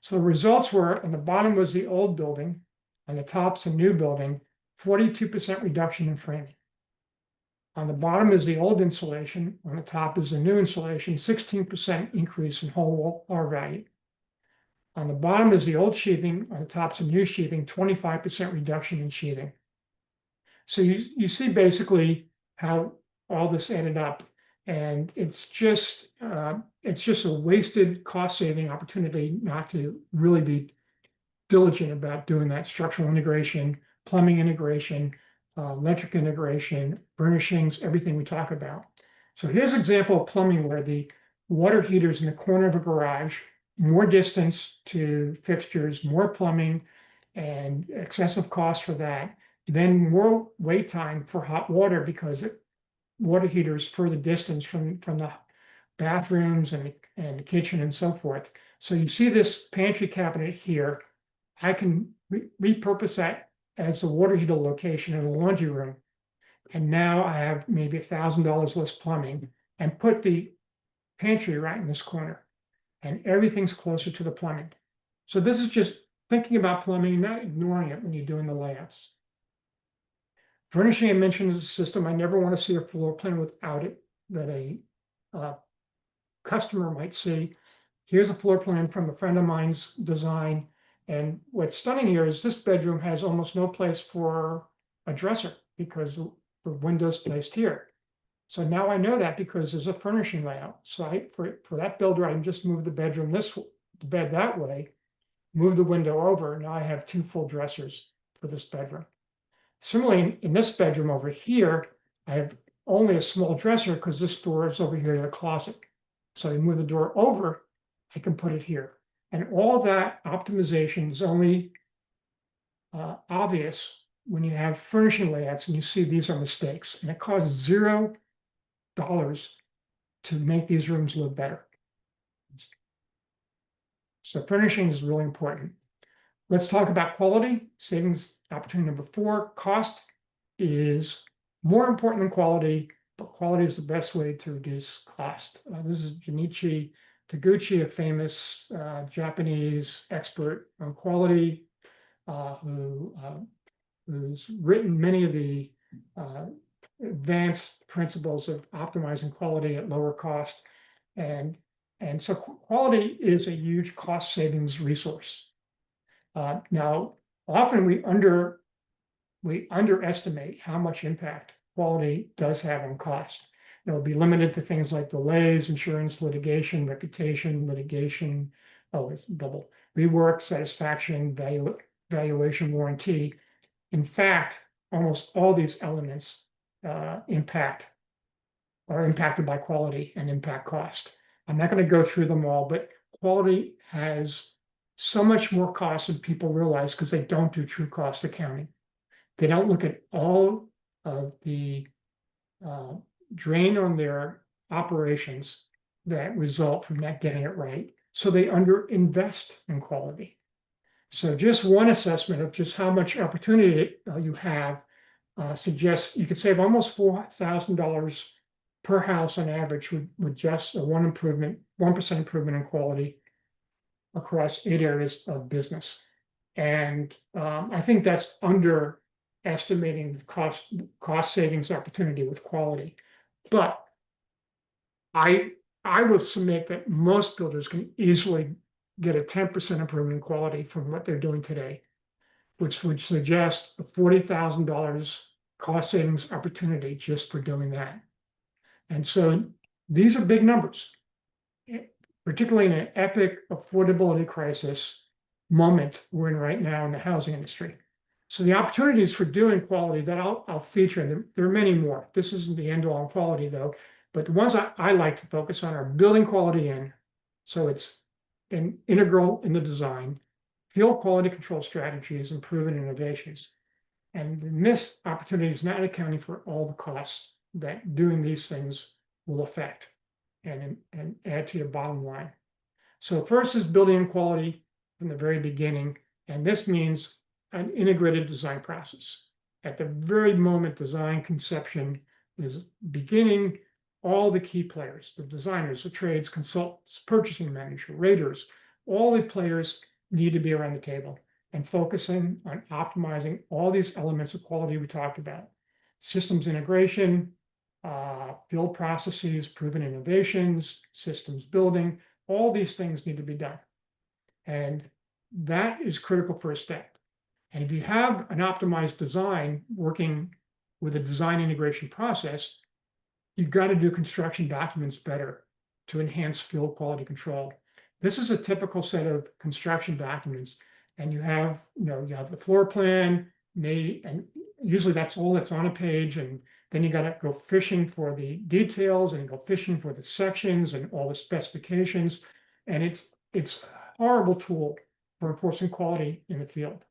So the results were, on the bottom was the old building, on the top's the new building, 42% reduction in framing. On the bottom is the old insulation, on the top is the new insulation, 16% increase in whole wall R value. On the bottom is the old sheathing, on the top's the new sheathing, 25% reduction in sheathing. So you see basically how all this ended up, and it's just a wasted cost-saving opportunity not to really be diligent about doing that structural integration, plumbing integration, electric integration, furnishings, everything we talk about. So here's an example of plumbing where the water heater's in the corner of a garage, more distance to fixtures, more plumbing, and excessive cost for that. Then more wait time for hot water because water heaters further distance from the bathrooms and the kitchen and so forth. So you see this pantry cabinet here. I can repurpose that as a water heater location in a laundry room. And now I have maybe $1,000 less plumbing and put the pantry right in this corner. And everything's closer to the plumbing. So this is just thinking about plumbing, not ignoring it when you're doing the layouts. Furnishing I mentioned is a system. I never want to see a floor plan without it, that a customer might see. Here's a floor plan from a friend of mine's design. And what's stunning here is this bedroom has almost no place for a dresser because the window's placed here. So now I know that because there's a furnishing layout. So for that builder, I can just move the bedroom the bed that way, move the window over. Now I have 2 full dressers for this bedroom. Similarly, in this bedroom over here, I have only a small dresser because this door is over here to the closet. So I move the door over, I can put it here. And all that optimization is only obvious when you have furnishing layouts and you see these are mistakes. And it costs $0 to make these rooms look better. So furnishing is really important. Let's talk about quality. Savings opportunity number 4. Cost is more important than quality, but quality is the best way to reduce cost. This is Junichi Taguchi, a famous Japanese expert on quality, who's written many of the advanced principles of optimizing quality at lower cost. And so quality is a huge cost savings resource. Now, often we underestimate how much impact quality does have on cost. It'll be limited to things like delays, insurance, litigation, reputation, litigation, it's double, rework, satisfaction, valuation, warranty. In fact, almost all these elements are impacted by quality and impact cost. I'm not going to go through them all, but quality has so much more cost than people realize because they don't do true cost accounting. They don't look at all of the drain on their operations that result from not getting it right. So they underinvest in quality. So just one assessment of just how much opportunity you have suggests you could save almost $4,000 per house on average with just a 1% improvement in quality across 8 areas of business. And I think that's underestimating the cost savings opportunity with quality. But I would submit that most builders can easily get a 10% improvement in quality from what they're doing today, which would suggest a $40,000 cost savings opportunity just for doing that. And so these are big numbers, particularly in an epic affordability crisis moment we're in right now in the housing industry. So the opportunities for doing quality that I'll feature, and there are many more. This isn't the end all in quality though, but the ones I like to focus on are building quality in. So it's an integral in the design, field quality control strategies, and proven innovations. And the missed opportunity is not accounting for all the costs that doing these things will affect and add to your bottom line. So first is building quality from the very beginning. And this means an integrated design process. At the very moment design conception is beginning, all the key players, the designers, the trades, consultants, purchasing manager, raters, all the players need to be around the table and focusing on optimizing all these elements of quality we talked about. Systems integration, field processes, proven innovations, systems building, all these things need to be done. And that is critical first step. And if you have an optimized design working with a design integration process, you've got to do construction documents better to enhance field quality control. This is a typical set of construction documents. And you have the floor plan, and usually that's all that's on a page, and then you got to go fishing for the details and go fishing for the sections and all the specifications. And it's a horrible tool for enforcing quality in the field.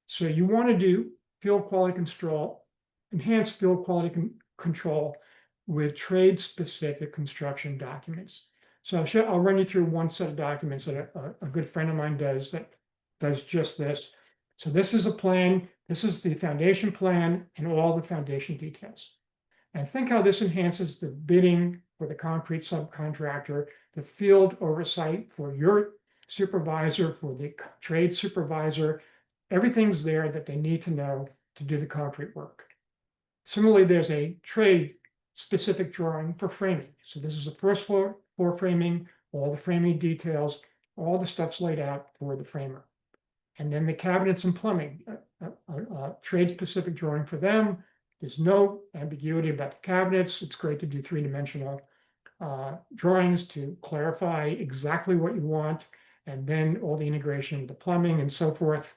So you want to do field quality control, enhanced field quality control with trade-specific construction documents. So I'll run you through one set of documents that a good friend of mine does that does just this. So this is a plan. This is the foundation plan and all the foundation details. And think how this enhances the bidding for the concrete subcontractor, the field oversight for your supervisor, for the trade supervisor. Everything's there that they need to know to do the concrete work. Similarly, there's a trade specific drawing for framing. So this is the first floor framing, all the framing details, all the stuff's laid out for the framer. And then the cabinets and plumbing, a trade specific drawing for them. There's no ambiguity about the cabinets. It's great to do three-dimensional drawings to clarify exactly what you want, and then all the integration of the plumbing and so forth.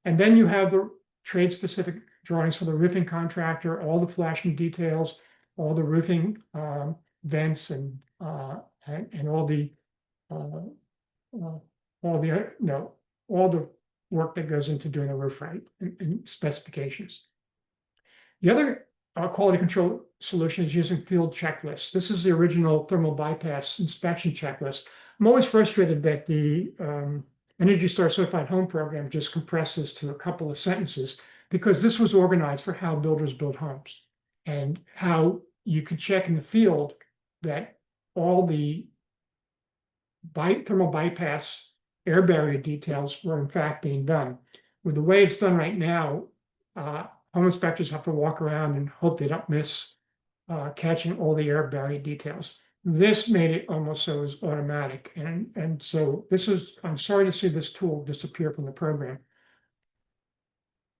And then you have the trade-specific drawings for the roofing contractor, all the flashing details, all the roofing vents, and all the work that goes into doing the roof right, and specifications. The other quality control solution is using field checklists. This is the original thermal bypass inspection checklist. I'm always frustrated that the Energy Star Certified Home Program just compresses to a couple of sentences, because this was organized for how builders build homes and how you could check in the field that all the thermal bypass air barrier details were in fact being done. With the way it's done right now, home inspectors have to walk around and hope they don't miss catching all the air barrier details. This made it almost so it was automatic. And so I'm sorry to see this tool disappear from the program.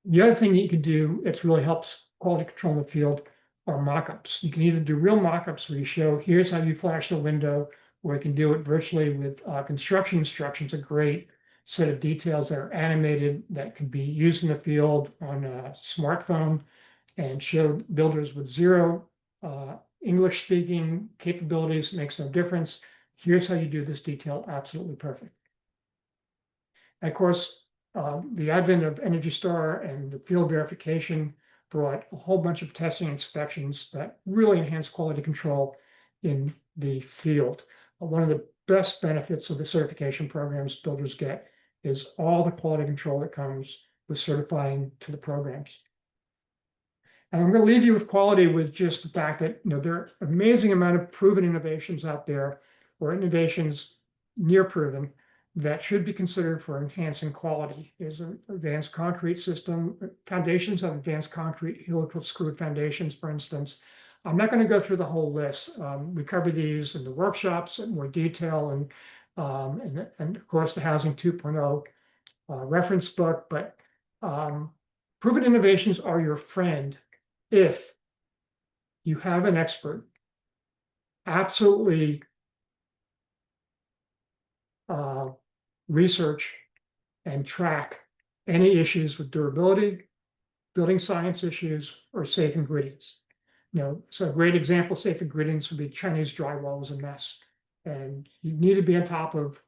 The other thing that you can do that really helps quality control in the field are mock-ups. You can either do real mock-ups where you show, here's how you flash the window, or you can do it virtually with construction instructions, a great set of details that are animated that can be used in the field on a smartphone, and show builders with zero English speaking capabilities, makes no difference. Here's how you do this detail, absolutely perfect. And of course, the advent of Energy Star and the field verification brought a whole bunch of testing inspections that really enhance quality control in the field. One of the best benefits of the certification programs builders get is all the quality control that comes with certifying to the programs. And I'm going to leave you with quality with just the fact that there are an amazing amount of proven innovations out there, or innovations near proven, that should be considered for enhancing quality. There's an advanced concrete system, foundations of advanced concrete, helical screwed foundations, for instance. I'm not going to go through the whole list. We cover these in the workshops in more detail, and of course the Housing 2.0 reference book. But proven innovations are your friend if you have an expert absolutely research and track any issues with durability, building science issues, or safe ingredients. So a great example, safe ingredients would be Chinese drywall was a mess. And you need to be on top of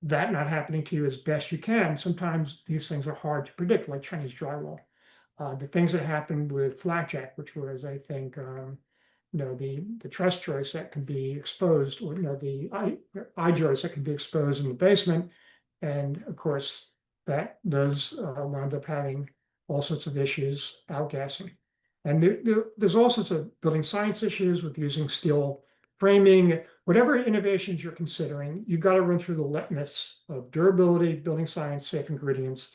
that not happening to you as best you can. Sometimes these things are hard to predict, like Chinese drywall. The things that happened with Flatjack, which was, I think, the truss joists that can be exposed, or the eye joists that can be exposed in the basement, and of course that does wind up having all sorts of issues, outgassing. And there's all sorts of building science issues with using steel framing. Whatever innovations you're considering, you've got to run through the litmus of durability, building science, safe ingredients.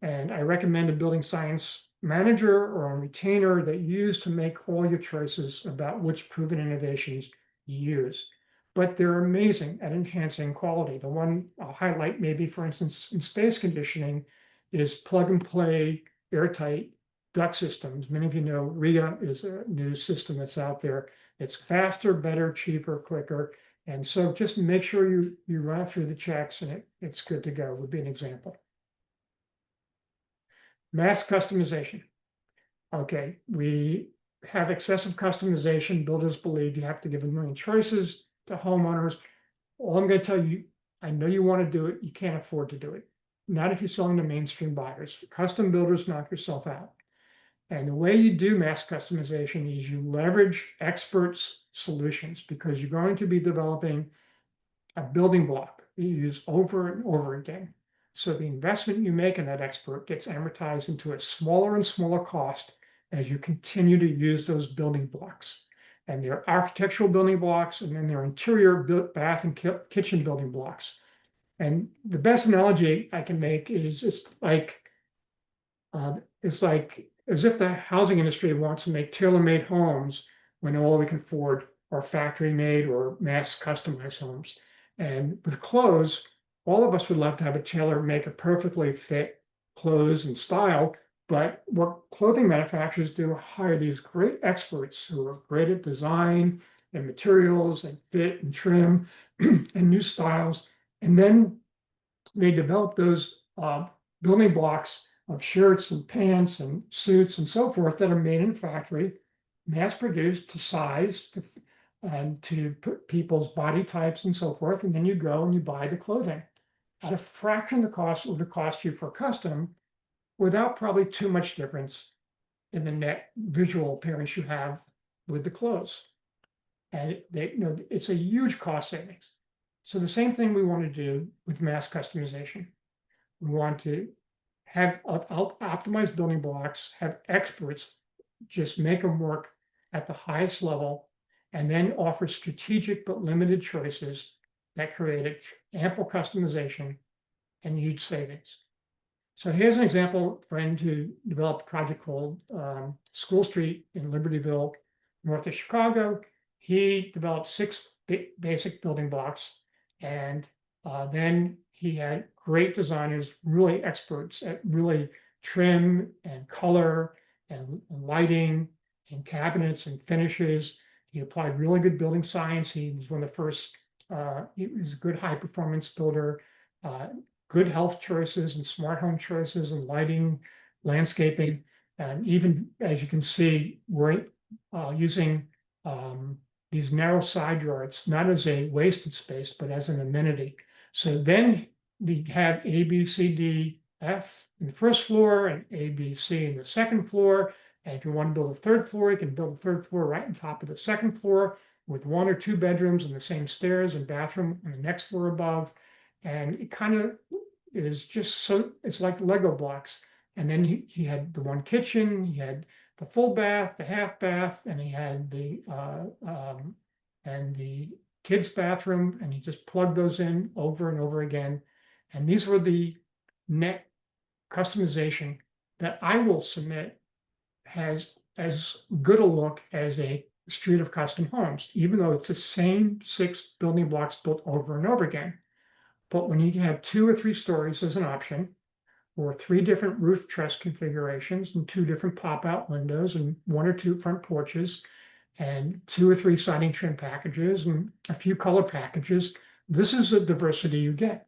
And I recommend a building science manager or a retainer that you use to make all your choices about which proven innovations you use. But they're amazing at enhancing quality. The one I'll highlight, maybe, for instance, in space conditioning, is plug and play airtight duct systems. Many of you know RIA is a new system that's out there. It's faster, better, cheaper, quicker. And so just make sure you run it through the checks and it's good to go, would be an example. Mass customization. Okay, we have excessive customization. Builders believe you have to give a million choices to homeowners. All I'm going to tell you, I know you want to do it, you can't afford to do it. Not if you're selling to mainstream buyers. Custom builders, knock yourself out. And the way you do mass customization is you leverage experts' solutions, because you're going to be developing a building block that you use over and over again. So the investment you make in that expert gets amortized into a smaller and smaller cost as you continue to use those building blocks. And they're architectural building blocks, and then they're interior bath and kitchen building blocks. And the best analogy I can make is it's like as if the housing industry wants to make tailor-made homes when all we can afford are factory-made or mass customized homes. And with clothes, all of us would love to have a tailor make a perfectly fit clothes and style. But what clothing manufacturers do are hire these great experts who are great at design and materials and fit and trim and new styles. And then they develop those building blocks of shirts and pants and suits and so forth that are made in factory, mass produced to size and to people's body types and so forth. And then you go and you buy the clothing at a fraction of the cost it would cost you for custom, without probably too much difference in the net visual appearance you have with the clothes. And it's a huge cost savings. So the same thing we want to do with mass customization. We want to have optimized building blocks, have experts just make them work at the highest level, and then offer strategic but limited choices that create ample customization and huge savings. So here's an example friend who developed a project called School Street in Libertyville, north of Chicago. He developed 6 basic building blocks, and then he had great designers, really experts at really trim and color and lighting and cabinets and finishes. He applied really good building science. He was one of the first, he was a good high performance builder, good health choices and smart home choices and lighting, landscaping. And even as you can see, we're using these narrow side yards, not as a wasted space, but as an amenity. So then we have A, B, C, D, F in the first floor and A, B, C in the second floor. And if you want to build a third floor, you can build a third floor right on top of the second floor with 1 or 2 bedrooms and the same stairs and bathroom on the next floor above. And it kind of is just so, it's like Lego blocks. And then he had the 1 kitchen, he had the full bath, the half bath, and he had the kids' bathroom, and he just plugged those in over and over again. And these were the net customization that I will submit has as good a look as a street of custom homes, even though it's the same 6 building blocks built over and over again. But when you can have 2 or 3 stories as an option, or 3 different roof truss configurations and 2 different pop-out windows and 1 or 2 front porches and 2 or 3 siding trim packages and a few color packages, this is the diversity you get.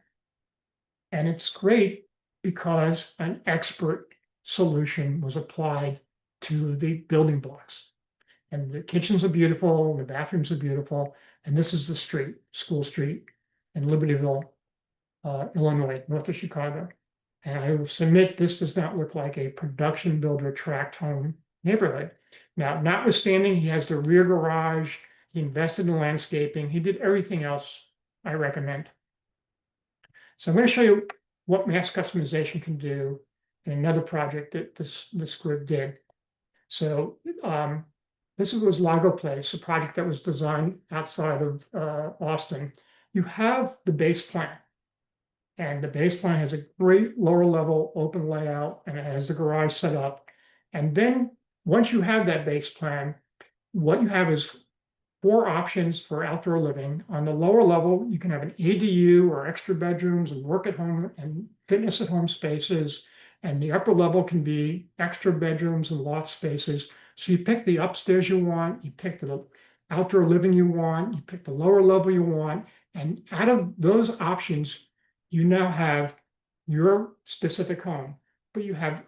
And it's great because an expert solution was applied to the building blocks. And the kitchens are beautiful, and the bathrooms are beautiful. And this is the street, School Street in Libertyville, Illinois, north of Chicago. And I will submit this does not look like a production builder tract home neighborhood. Now, notwithstanding, he has the rear garage, he invested in landscaping, he did everything else I recommend. So I'm going to show you what mass customization can do in another project that this group did. So this was Lago Place, a project that was designed outside of Austin. You have the base plan. And the base plan has a great lower level open layout, and it has the garage set up. And then once you have that base plan, what you have is 4 options for outdoor living. On the lower level, you can have an ADU or extra bedrooms and work at home and fitness at home spaces. And the upper level can be extra bedrooms and loft spaces. So you pick the upstairs you want, you pick the outdoor living you want, you pick the lower level you want. And out of those options, you now have your specific home, but you have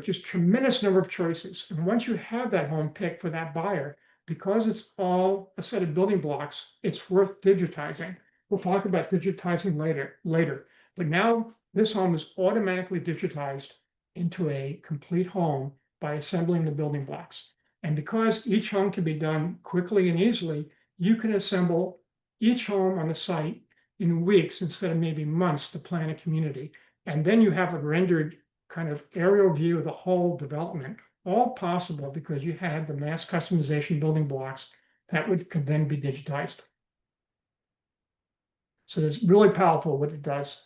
just tremendous number of choices. And once you have that home picked for that buyer, because it's all a set of building blocks, it's worth digitizing. We'll talk about digitizing later. But now this home is automatically digitized into a complete home by assembling the building blocks. And because each home can be done quickly and easily, you can assemble each home on the site in weeks instead of maybe months to plan a community. And then you have a rendered kind of aerial view of the whole development, all possible because you had the mass customization building blocks that could then be digitized. So it's really powerful what it does.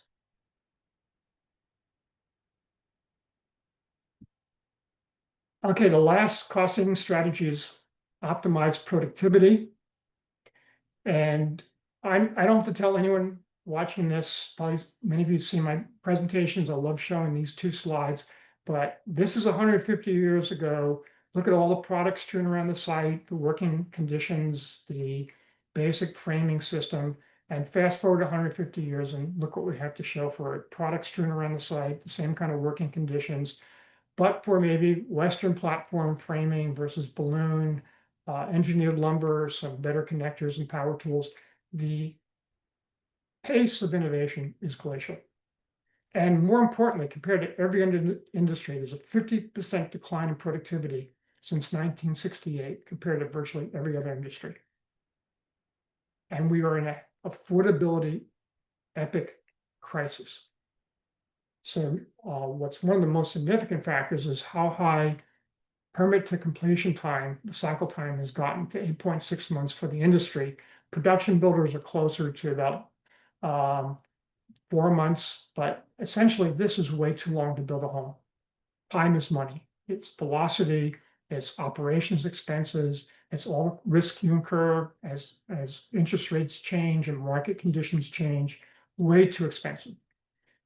Okay, the last cost saving strategy is optimize productivity. And I don't have to tell anyone watching this, probably many of you see my presentations. I love showing these two slides, but this is 150 years ago. Look at all the products strewn around the site, the working conditions, the basic framing system, and fast forward 150 years and look what we have to show for it. Products strewn around the site, the same kind of working conditions, but for maybe Western platform framing versus balloon, engineered lumber, some better connectors and power tools, the pace of innovation is glacial. And more importantly, compared to every industry, there's a 50% decline in productivity since 1968 compared to virtually every other industry. And we are in an affordability epic crisis. So what's one of the most significant factors is how high permit to completion time, the cycle time has gotten to 8.6 months for the industry. Production builders are closer to about 4 months, but essentially this is way too long to build a home. Time is money. It's velocity, it's operations expenses, it's all risk you incur as interest rates change and market conditions change, way too expensive.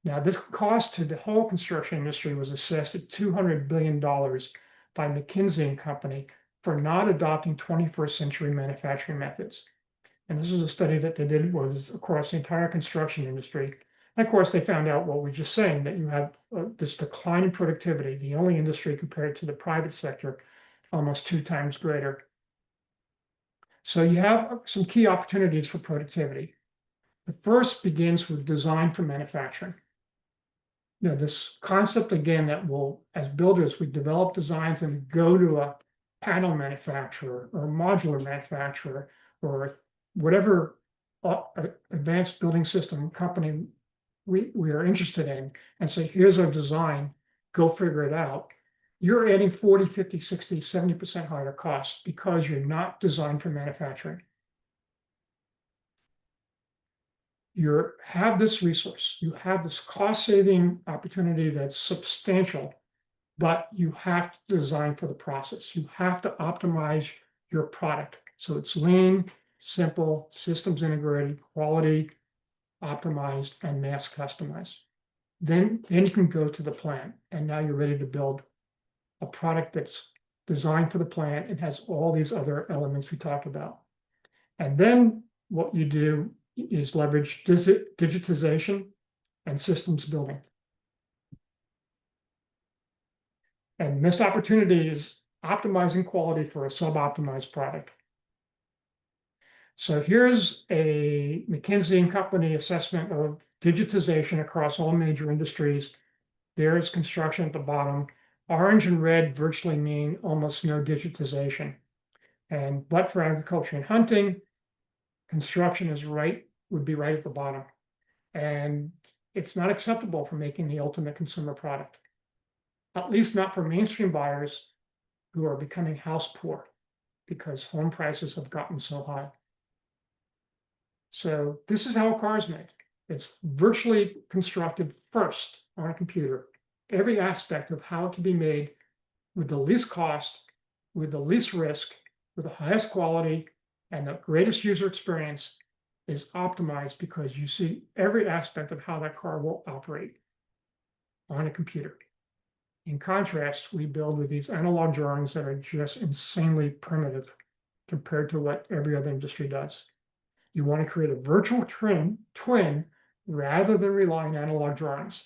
Now, this cost to the whole construction industry was assessed at $200 billion by McKinsey and Company for not adopting 21st century manufacturing methods. And this is a study that they did was across the entire construction industry. And of course, they found out what we were just saying, that you have this decline in productivity, the only industry compared to the private sector, almost 2 times greater. So you have some key opportunities for productivity. The first begins with design for manufacturing. This concept again that as builders, we develop designs and we go to a panel manufacturer or a modular manufacturer or whatever advanced building system company we are interested in and say, here's our design, go figure it out. You're adding 40, 50, 60, 70% higher costs because you're not designed for manufacturing. You have this resource, you have this cost-saving opportunity that's substantial, but you have to design for the process. You have to optimize your product. So it's lean, simple, systems integrated, quality, optimized, and mass customized. Then you can go to the plant, and now you're ready to build a product that's designed for the plant and has all these other elements we talked about. And then what you do is leverage digitization and systems building. And missed opportunity is optimizing quality for a sub-optimized product. So here's a McKinsey and Company assessment of digitization across all major industries. There's construction at the bottom. Orange and red virtually mean almost no digitization. But for agriculture and hunting, construction would be right at the bottom. And it's not acceptable for making the ultimate consumer product, at least not for mainstream buyers who are becoming house poor because home prices have gotten so high. So this is how a car is made. It's virtually constructed first on a computer. Every aspect of how it can be made with the least cost, with the least risk, with the highest quality, and the greatest user experience is optimized because you see every aspect of how that car will operate on a computer. In contrast, we build with these analog drawings that are just insanely primitive compared to what every other industry does. You want to create a virtual twin rather than rely on analog drawings.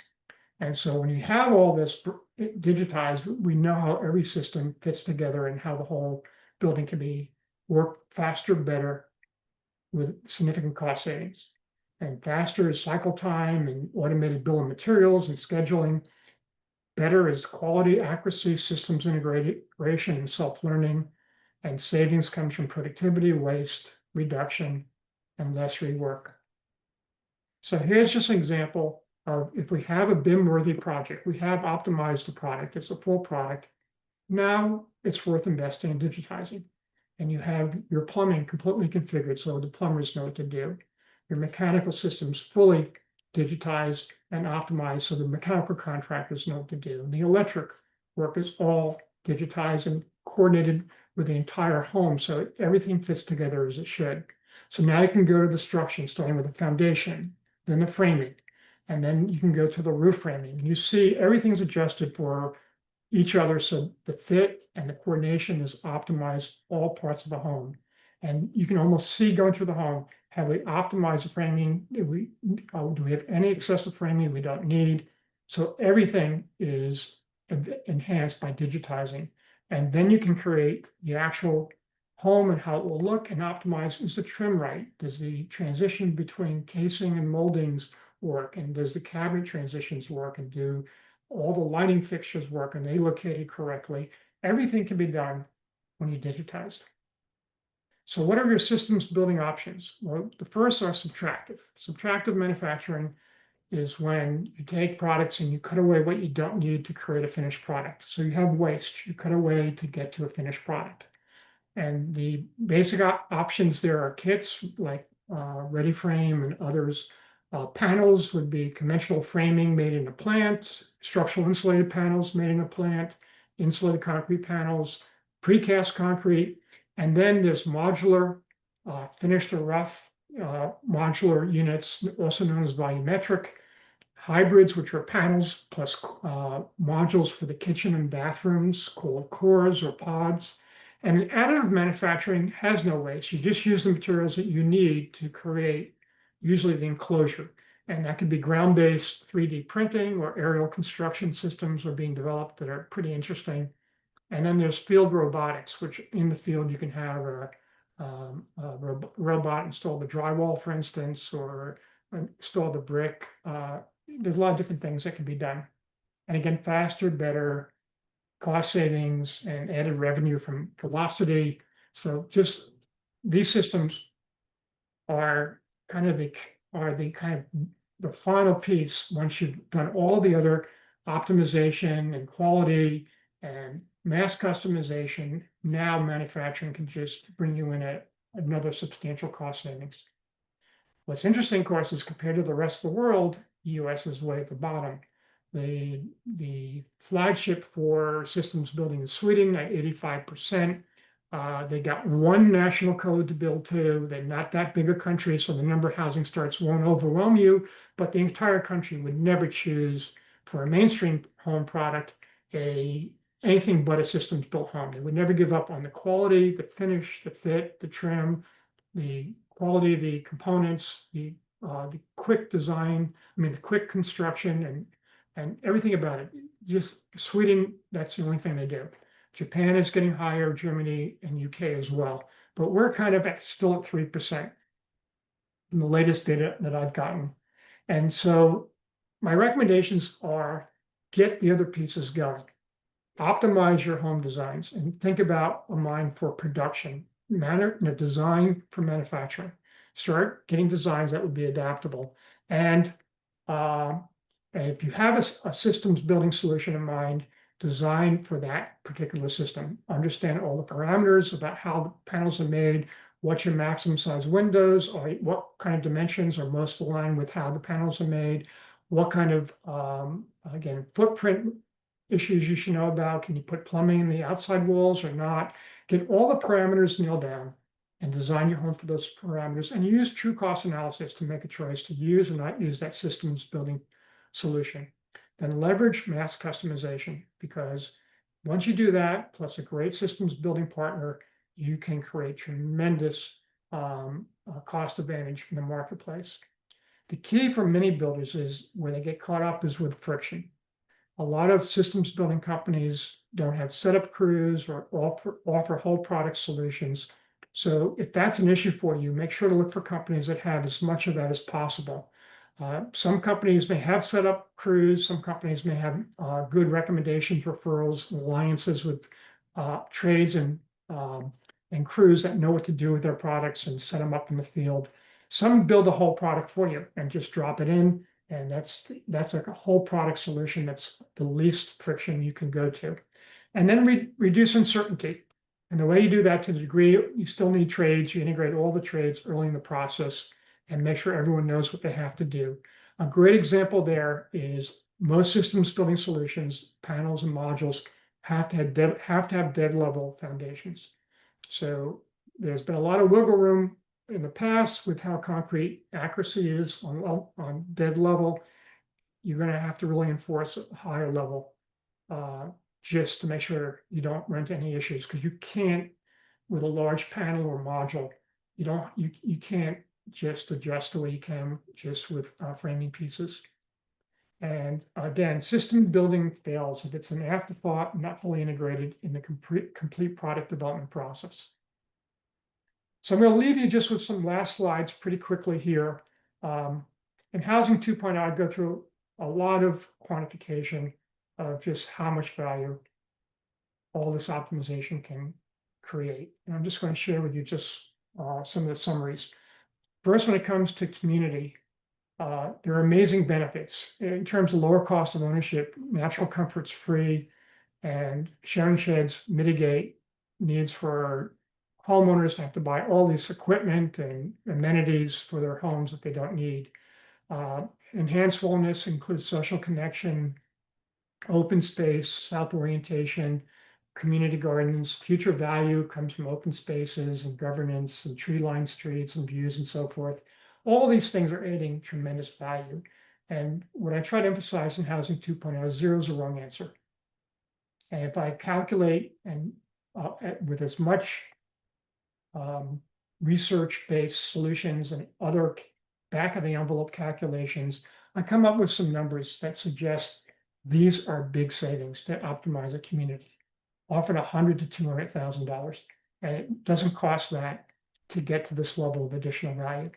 And so when you have all this digitized, we know how every system fits together and how the whole building can be work faster, better, with significant cost savings. And faster is cycle time and automated bill of materials and scheduling. Better is quality, accuracy, systems integration, and self-learning. And savings comes from productivity, waste, reduction, and less rework. So here's just an example of if we have a BIM-worthy project, we have optimized the product, it's a full product. Now it's worth investing in digitizing. And you have your plumbing completely configured so the plumbers know what to do. Your mechanical systems fully digitized and optimized so the mechanical contractors know what to do. And the electric work is all digitized and coordinated with the entire home so everything fits together as it should. So now you can go to the structure, starting with the foundation, then the framing, and then you can go to the roof framing. You see everything's adjusted for each other so the fit and the coordination is optimized all parts of the home. And you can almost see going through the home, have we optimized the framing? Do we have any excessive framing we don't need? So everything is enhanced by digitizing. And then you can create the actual home and how it will look and optimize. Is the trim right? Does the transition between casing and moldings work? And does the cabinet transitions work? And do all the lighting fixtures work and they located correctly? Everything can be done when you digitize. So what are your systems building options? Well, the first are subtractive. Subtractive manufacturing is when you take products and you cut away what you don't need to create a finished product. So you have waste, you cut away to get to a finished product. And the basic options there are kits like Ready Frame and others. Panels would be conventional framing made in a plant, structural insulated panels made in a plant, insulated concrete panels, precast concrete, and then there's modular, finished or rough modular units, also known as volumetric, hybrids, which are panels plus modules for the kitchen and bathrooms called cores or pods. And additive manufacturing has no waste. You just use the materials that you need to create usually the enclosure. And that could be ground-based 3D printing or aerial construction systems are being developed that are pretty interesting. And then there's field robotics, which in the field you can have a robot install the drywall, for instance, or install the brick. There's a lot of different things that can be done. And again, faster, better, cost savings, and added revenue from velocity. So just these systems are kind of the final piece once you've done all the other optimization and quality and mass customization. Now manufacturing can just bring you in another substantial cost savings. What's interesting, of course, is compared to the rest of the world, the US is way at the bottom. The flagship for systems building is Sweden at 85%. They got one national code to build to. They're not that big a country, so the number of housing starts won't overwhelm you, but the entire country would never choose for a mainstream home product anything but a systems built home. They would never give up on the quality, the finish, the fit, the trim, the quality of the components, the quick design, the quick construction and everything about it. Just Sweden, that's the only thing they do. Japan is getting higher, Germany and UK as well. But we're kind of still at 3% in the latest data that I've gotten. And so my recommendations are get the other pieces going. Optimize your home designs and think about a mind for production, design for manufacturing. Start getting designs that would be adaptable. And if you have a systems building solution in mind, design for that particular system. Understand all the parameters about how the panels are made, what's your maximum size windows, or what kind of dimensions are most aligned with how the panels are made, what kind of, again, footprint issues you should know about. Can you put plumbing in the outside walls or not? Get all the parameters nailed down and design your home for those parameters and use true cost analysis to make a choice to use or not use that systems building solution. Then leverage mass customization, because once you do that, plus a great systems building partner, you can create tremendous cost advantage in the marketplace. The key for many builders is where they get caught up is with friction. A lot of systems building companies don't have setup crews or offer whole product solutions. So if that's an issue for you, make sure to look for companies that have as much of that as possible. Some companies may have setup crews, some companies may have good recommendations, referrals, alliances with trades and crews that know what to do with their products and set them up in the field. Some build a whole product for you and just drop it in. And that's like a whole product solution. That's the least friction you can go to. And then reduce uncertainty. And the way you do that, to the degree you still need trades, you integrate all the trades early in the process and make sure everyone knows what they have to do. A great example there is most systems building solutions, panels and modules have to have dead level foundations. So there's been a lot of wiggle room in the past with how concrete accuracy is on dead level. You're going to have to really enforce a higher level just to make sure you don't run into any issues, because you can't, with a large panel or module, you can't just adjust the way you can just with framing pieces. And again, system building fails if it's an afterthought, not fully integrated in the complete product development process. So I'm going to leave you just with some last slides pretty quickly here. In Housing 2.0, I go through a lot of quantification of just how much value all this optimization can create. And I'm just going to share with you just some of the summaries. First, when it comes to community, there are amazing benefits in terms of lower cost of ownership, natural comforts free, and sharing sheds mitigate needs for homeowners to have to buy all this equipment and amenities for their homes that they don't need. Enhanced wellness includes social connection, open space, self orientation, community gardens. Future value comes from open spaces and governance and tree-lined streets and views and so forth. All these things are adding tremendous value. And what I try to emphasize in Housing 2.0, zero is the wrong answer. And if I calculate and with as much research-based solutions and other back of the envelope calculations, I come up with some numbers that suggest these are big savings to optimize a community, often $100,000 to $200,000, and it doesn't cost that to get to this level of additional value.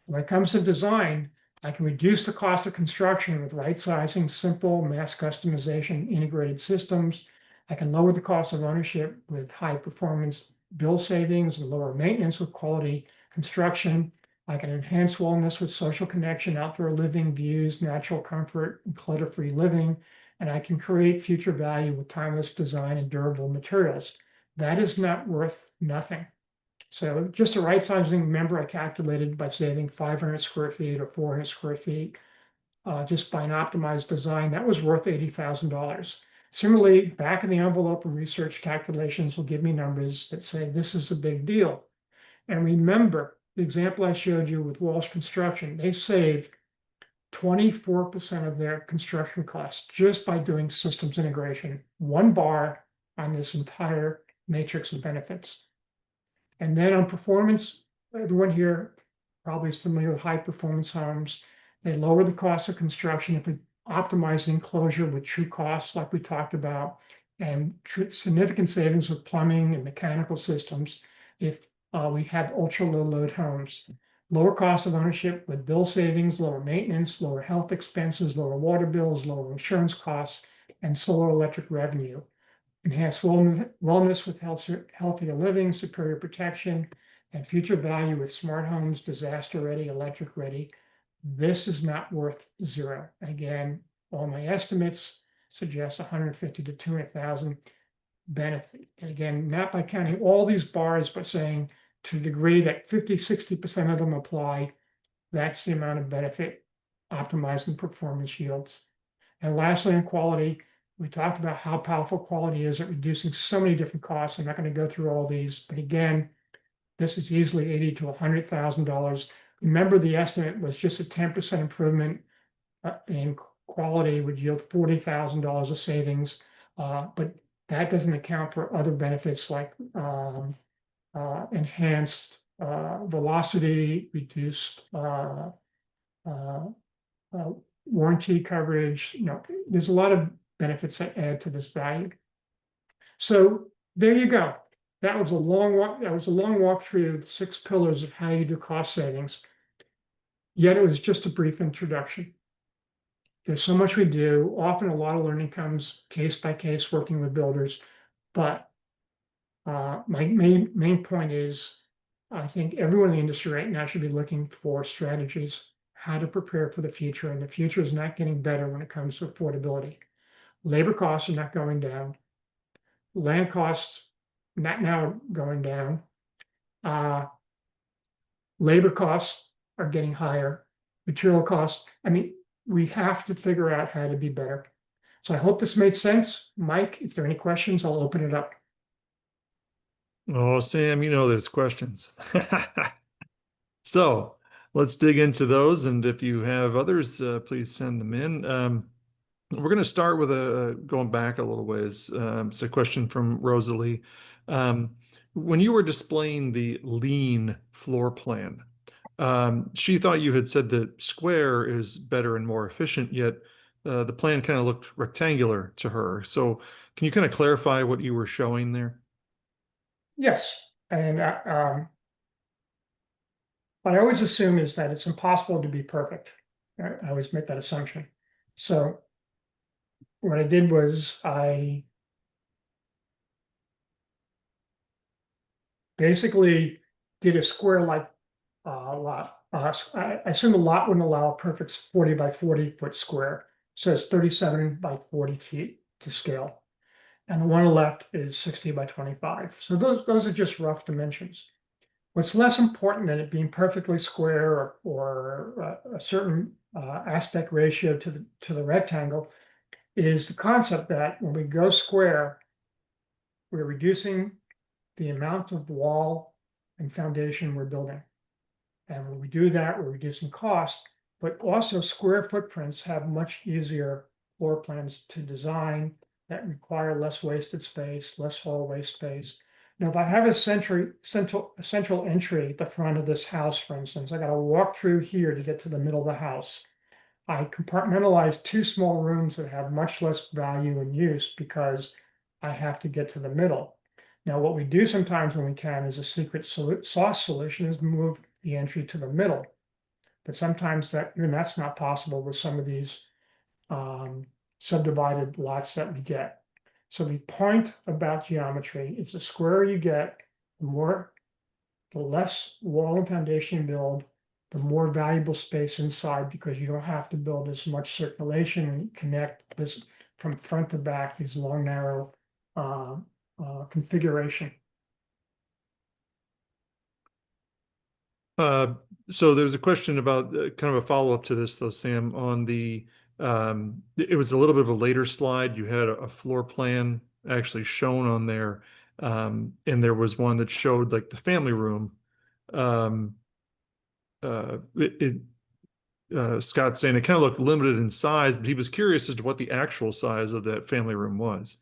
When it comes to design, I can reduce the cost of construction with right sizing, simple mass customization, integrated systems. I can lower the cost of ownership with high performance bill savings and lower maintenance with quality construction. I can enhance wellness with social connection, outdoor living, views, natural comfort, and clutter-free living. And I can create future value with timeless design and durable materials. That is not worth nothing. So just a right sizing, remember I calculated by saving 500 square feet or 400 square feet just by an optimized design, that was worth $80,000. Similarly, back in the envelope and research calculations will give me numbers that say this is a big deal. And remember, the example I showed you with Walsh Construction, they saved 24% of their construction costs just by doing systems integration, one bar on this entire matrix of benefits. And then on performance, everyone here probably is familiar with high performance homes. They lower the cost of construction if we optimize the enclosure with true costs, like we talked about, and significant savings with plumbing and mechanical systems if we have ultra low load homes. Lower cost of ownership with bill savings, lower maintenance, lower health expenses, lower water bills, lower insurance costs, and solar electric revenue. Enhanced wellness with healthier living, superior protection, and future value with smart homes, disaster ready, electric ready. This is not worth zero. Again, all my estimates suggest 150 to 200,000 benefit. And again, not by counting all these bars, but saying to the degree that 50, 60% of them apply, that's the amount of benefit optimizing performance yields. And lastly, on quality, we talked about how powerful quality is at reducing so many different costs. I'm not going to go through all these, but again, this is easily $80,000 to $100,000. Remember, the estimate was just a 10% improvement in quality would yield $40,000 of savings, but that doesn't account for other benefits like enhanced velocity, reduced warranty coverage. There's a lot of benefits that add to this value. So there you go. That was a long walk. That was a long walk through the 6 pillars of how you do cost savings. Yet it was just a brief introduction. There's so much we do. Often a lot of learning comes case by case working with builders. But my main point is, I think everyone in the industry right now should be looking for strategies, how to prepare for the future. And the future is not getting better when it comes to affordability. Labor costs are not going down. Land costs not now going down. Labor costs are getting higher. Material costs. I mean, we have to figure out how to be better. So I hope this made sense. Mike, if there are any questions, I'll open it up. Oh, Sam, you know there's questions. So let's dig into those. And if you have others, please send them in. We're going to start with going back a little ways. It's a question from Rosalie. When you were displaying the lean floor plan, she thought you had said that square is better and more efficient, yet the plan kind of looked rectangular to her. So can you kind of clarify what you were showing there? Yes, and what I always assume is that it's impossible to be perfect. I always make that assumption. So what I did was I basically did a square like lot. I assume a lot wouldn't allow a perfect 40 by 40 foot square. So it's 37 by 40 feet to scale. And the one on the left is 60 by 25. So those are just rough dimensions. What's less important than it being perfectly square or a certain aspect ratio to the rectangle is the concept that when we go square, we're reducing the amount of wall and foundation we're building. And when we do that, we're reducing costs, but also square footprints have much easier floor plans to design that require less wasted space, less hallway space. Now, if I have a central entry at the front of this house, for instance, I got to walk through here to get to the middle of the house. I compartmentalize 2 small rooms that have much less value and use because I have to get to the middle. Now, what we do sometimes when we can is a secret sauce solution is move the entry to the middle. But sometimes even that's not possible with some of these subdivided lots that we get. So the point about geometry is the squarer you get, the less wall and foundation you build, the more valuable space inside because you don't have to build as much circulation and connect this from front to back, these long, narrow configuration. So there's a question about kind of a follow-up to this though, Sam, on it was a little bit of a later slide. You had a floor plan actually shown on there. And there was one that showed like the family room. Um, uh, it, Scott's saying it kind of looked limited in size, but he was curious as to what the actual size of that family room was.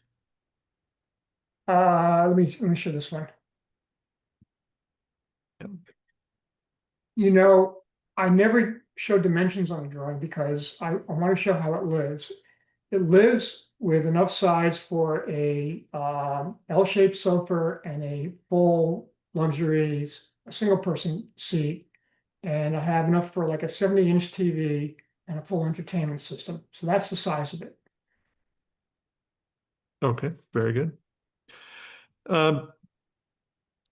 Let me show this one. You know, I never show dimensions on a drawing because I want to show how it lives. It lives with enough size for a L-shaped sofa and a full luxury, a single person seat. And I have enough for like a 70-inch TV and a full entertainment system. So that's the size of it. Okay, very good. Um,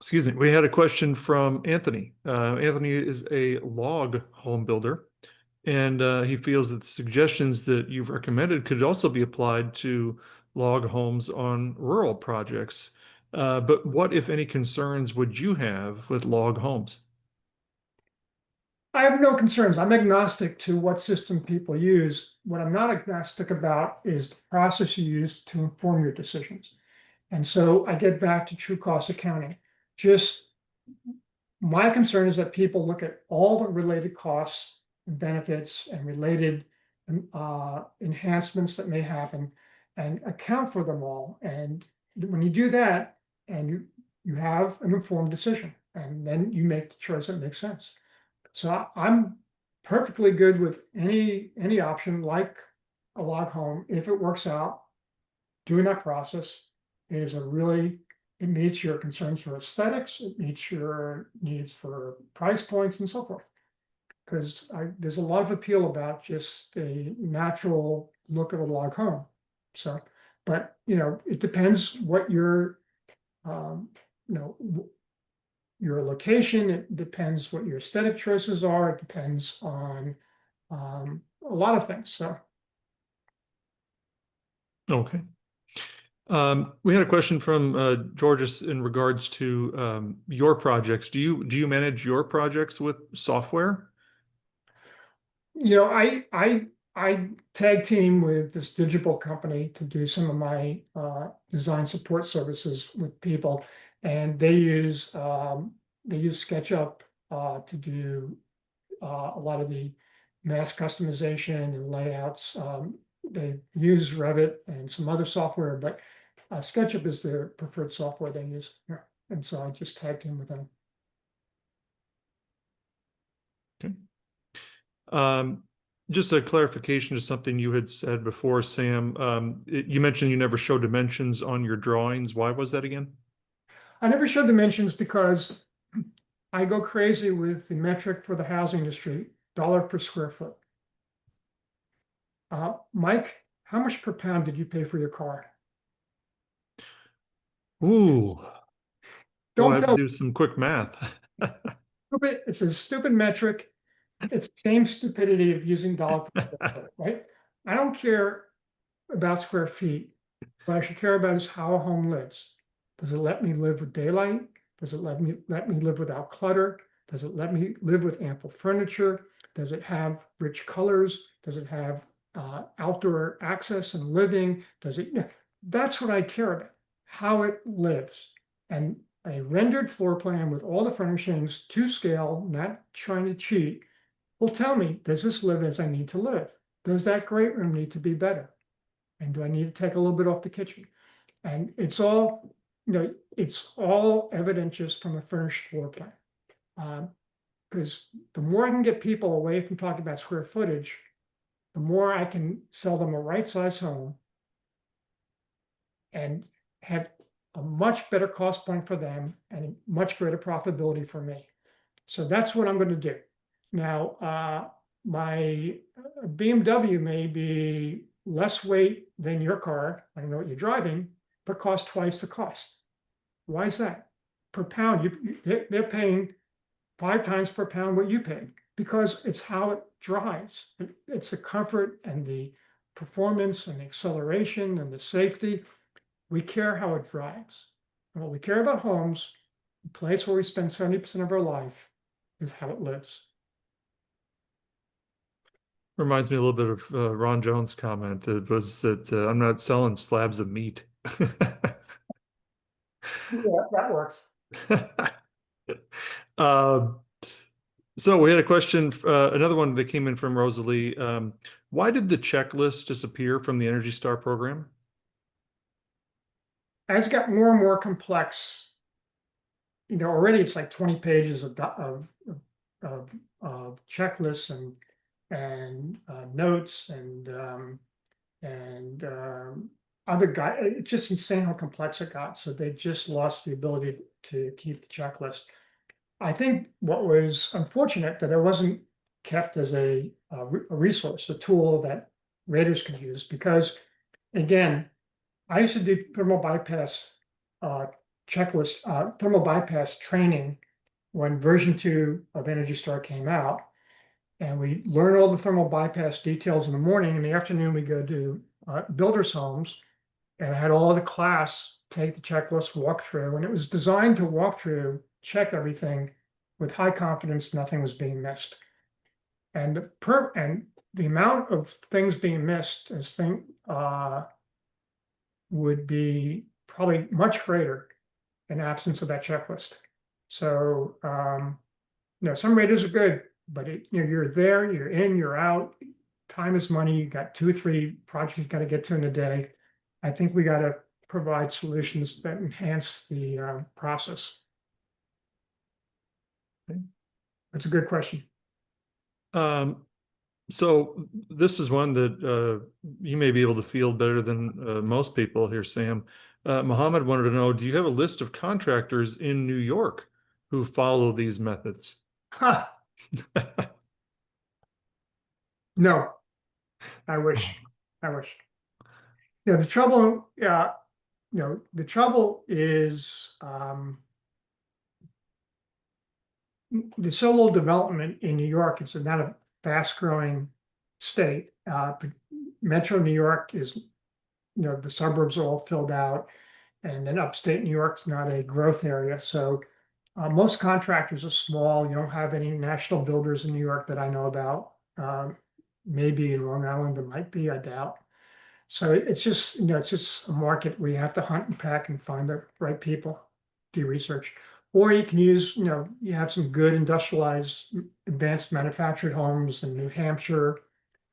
Excuse me. We had a question from Anthony. Anthony is a log home builder, and he feels that the suggestions that you've recommended could also be applied to log homes on rural projects. But what, if any, concerns would you have with log homes? I have no concerns. I'm agnostic to what system people use. What I'm not agnostic about is the process you use to inform your decisions. And so I get back to true cost accounting. Just my concern is that people look at all the related costs and benefits and related enhancements that may happen and account for them all. And when you do that, and you have an informed decision, and then you make the choice that makes sense. So I'm perfectly good with any option like a log home if it works out doing that process is it meets your concerns for aesthetics, it meets your needs for price points and so forth. Because there's a lot of appeal about just a natural look of a log home. So, but it depends what you know, your location, it depends what your aesthetic choices are, it depends on a lot of things. So Okay. We had a question from Georges in regards to your projects. Do you manage your projects with software? I tag team with this digital company to do some of my design support services with people, and they use SketchUp to do a lot of the mass customization and layouts. They use Revit and some other software, but SketchUp is their preferred software they use. Yeah. And so I just tagged in with them. Okay. Just a clarification to something you had said before, Sam. You mentioned you never show dimensions on your drawings. Why was that again? I never showed dimensions because I go crazy with the metric for the housing industry, dollar per square foot. Mike, how much per pound did you pay for your car? Ooh, well, I Don't have to tell do some quick math. me. It's a stupid metric. It's the same stupidity of using dollar per square foot, right? I don't care about square feet. What I should care about is how a home lives. Does it let me live with daylight? Does it let me live without clutter? Does it let me live with ample furniture? Does it have rich colors? Does it have outdoor access and living? That's what I care about, how it lives. And a rendered floor plan with all the furnishings to scale, not trying to cheat, will tell me, does this live as I need to live? Does that great room need to be better? And do I need to take a little bit off the kitchen? And it's all evident just from a furnished floor plan. Because the more I can get people away from talking about square footage, the more I can sell them a right size home and have a much better cost point for them and a much greater profitability for me. So that's what I'm going to do. Now, my BMW may be less weight than your car. I don't know what you're driving, but cost twice the cost. Why is that? Per pound, they're paying 5 times per pound what you pay because it's how it drives. It's the comfort and the performance and the acceleration and the safety. We care how it drives. And what we care about homes, the place where we spend 70% of our life, is how it lives. Reminds me a little bit of Ron Jones' comment. It was that I'm not selling slabs of meat. Yeah, that works. Um, so we had a question, another one that came in from Rosalie. Why did the checklist disappear from the Energy Star program? As it got more and more complex, already it's like 20 pages of checklists and notes and other guy. It's just insane how complex it got. So they just lost the ability to keep the checklist. I think what was unfortunate that it wasn't kept as a resource, a tool that raters could use, because again, I used to do thermal bypass thermal bypass training when version 2 of Energy Star came out. And we learn all the thermal bypass details in the morning. In the afternoon, we go to builders' homes. And I had all the class take the checklist, walk through. And it was designed to walk through, check everything with high confidence, nothing was being missed. And the amount of things being missed would be probably much greater in absence of that checklist. So, some raters are good, but you're there, you're in, you're out. Time is money. You got 2 or 3 projects you got to get to in a day. I think we got to provide solutions that enhance the process. Okay. That's a good question. Um, So this is one that you may be able to field better than most people here, Sam. Mohammed wanted to know, do you have a list of contractors in New York who follow these methods? Ha, no, I wish, I wish. The trouble, the trouble is, the solo development in New York is not a fast-growing state. Metro New York is, the suburbs are all filled out, and then upstate New York's not a growth area. So most contractors are small. You don't have any national builders in New York that I know about. Maybe in Long Island there might be, I doubt. So it's just, it's just a market where you have to hunt and peck and find the right people, do research. Or you can use, you have some good industrialized, advanced manufactured homes in New Hampshire.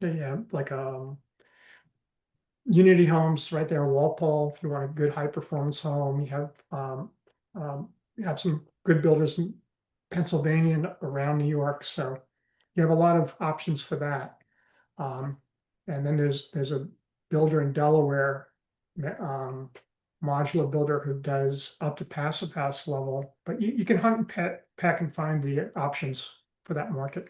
Like Unity Homes right there in Walpole. If you want a good high performance home, you have some good builders in Pennsylvania and around New York. So you have a lot of options for that. And then there's a builder in Delaware, modular builder who does up to passive house level, but you can hunt and peck and find the options for that market.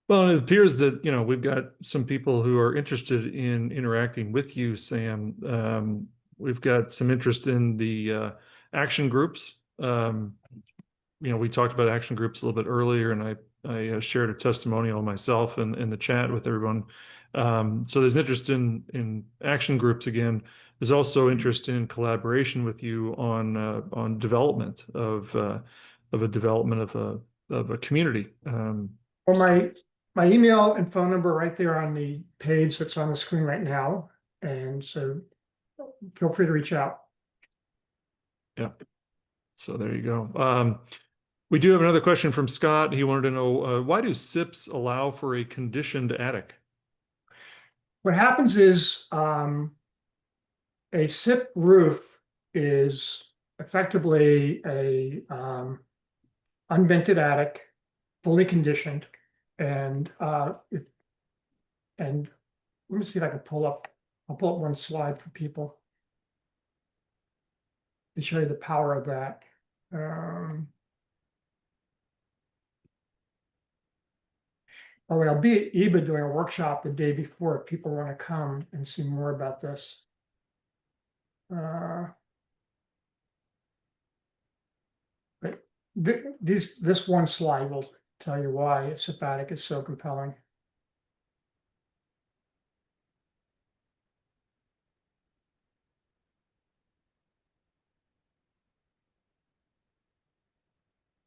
Well, it appears that, we've got some people who are interested in interacting with you, Sam. We've got some interest in the action groups. We talked about action groups a little bit earlier, and I shared a testimonial myself in the chat with everyone. So there's interest in action groups again. There's also interest in collaboration with you on development of a development of a community. Well, my email and phone number right there on the page that's on the screen right now. And so feel free to reach out. Yeah. So there you go. We do have another question from Scott. He wanted to know, why do SIPs allow for a conditioned attic? What happens is a SIP roof is effectively a unvented attic, fully conditioned, and and let me see if I can I'll pull up one slide for people to show you the power of that. Oh, I'll be at EBA doing a workshop the day before if people want to come and see more about this. But this one slide will tell you why a SIP attic is so compelling.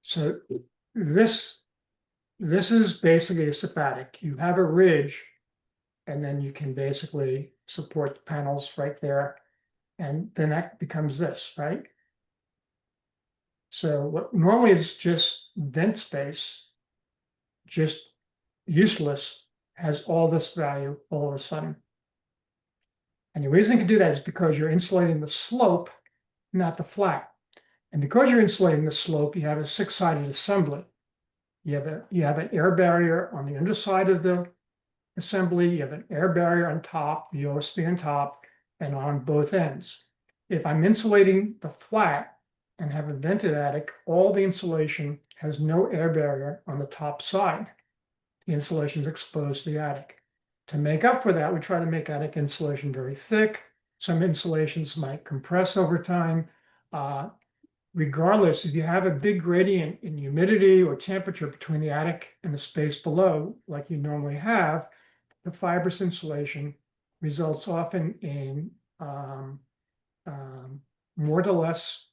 So this is basically a SIP attic. You have a ridge, and then you can basically support the panels right there, and then that becomes this, right? So what normally is just vent space, just useless, has all this value all of a sudden. And the reason you can do that is because you're insulating the slope, not the flat. And because you're insulating the slope, you have a six-sided assembly. You have an air barrier on the underside of the assembly. You have an air barrier on top, the OSB on top, and on both ends. If I'm insulating the flat and have a vented attic, all the insulation has no air barrier on the top side. The insulation is exposed to the attic. To make up for that, we try to make attic insulation very thick. Some insulations might compress over time. Regardless, if you have a big gradient in humidity or temperature between the attic and the space below, like you normally have, the fibrous insulation results often in more to less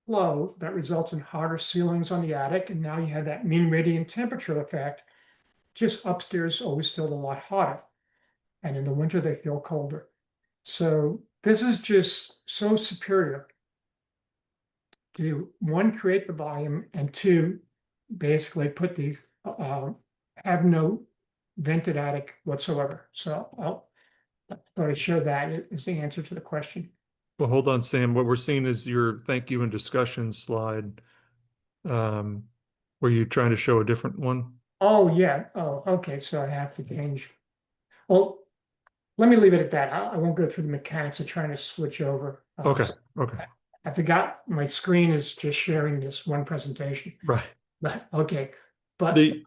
flow that results in hotter ceilings on the attic. And now you have that mean radiant temperature effect. Just upstairs always feel a lot hotter. And in the winter, they feel colder. So this is just so superior to, one, create the volume, and two, basically put the have no vented attic whatsoever. So I'll thought I'd share that as the answer to the question. Well, hold on, Sam. What we're seeing is your thank you and discussion slide. Were you trying to show a different one? Oh, yeah. Oh, okay. So I have to change. Well, let me leave it at that. I won't go through the mechanics of trying to switch over. Okay. Okay. I forgot my screen is just sharing this one presentation, Right. but okay. But The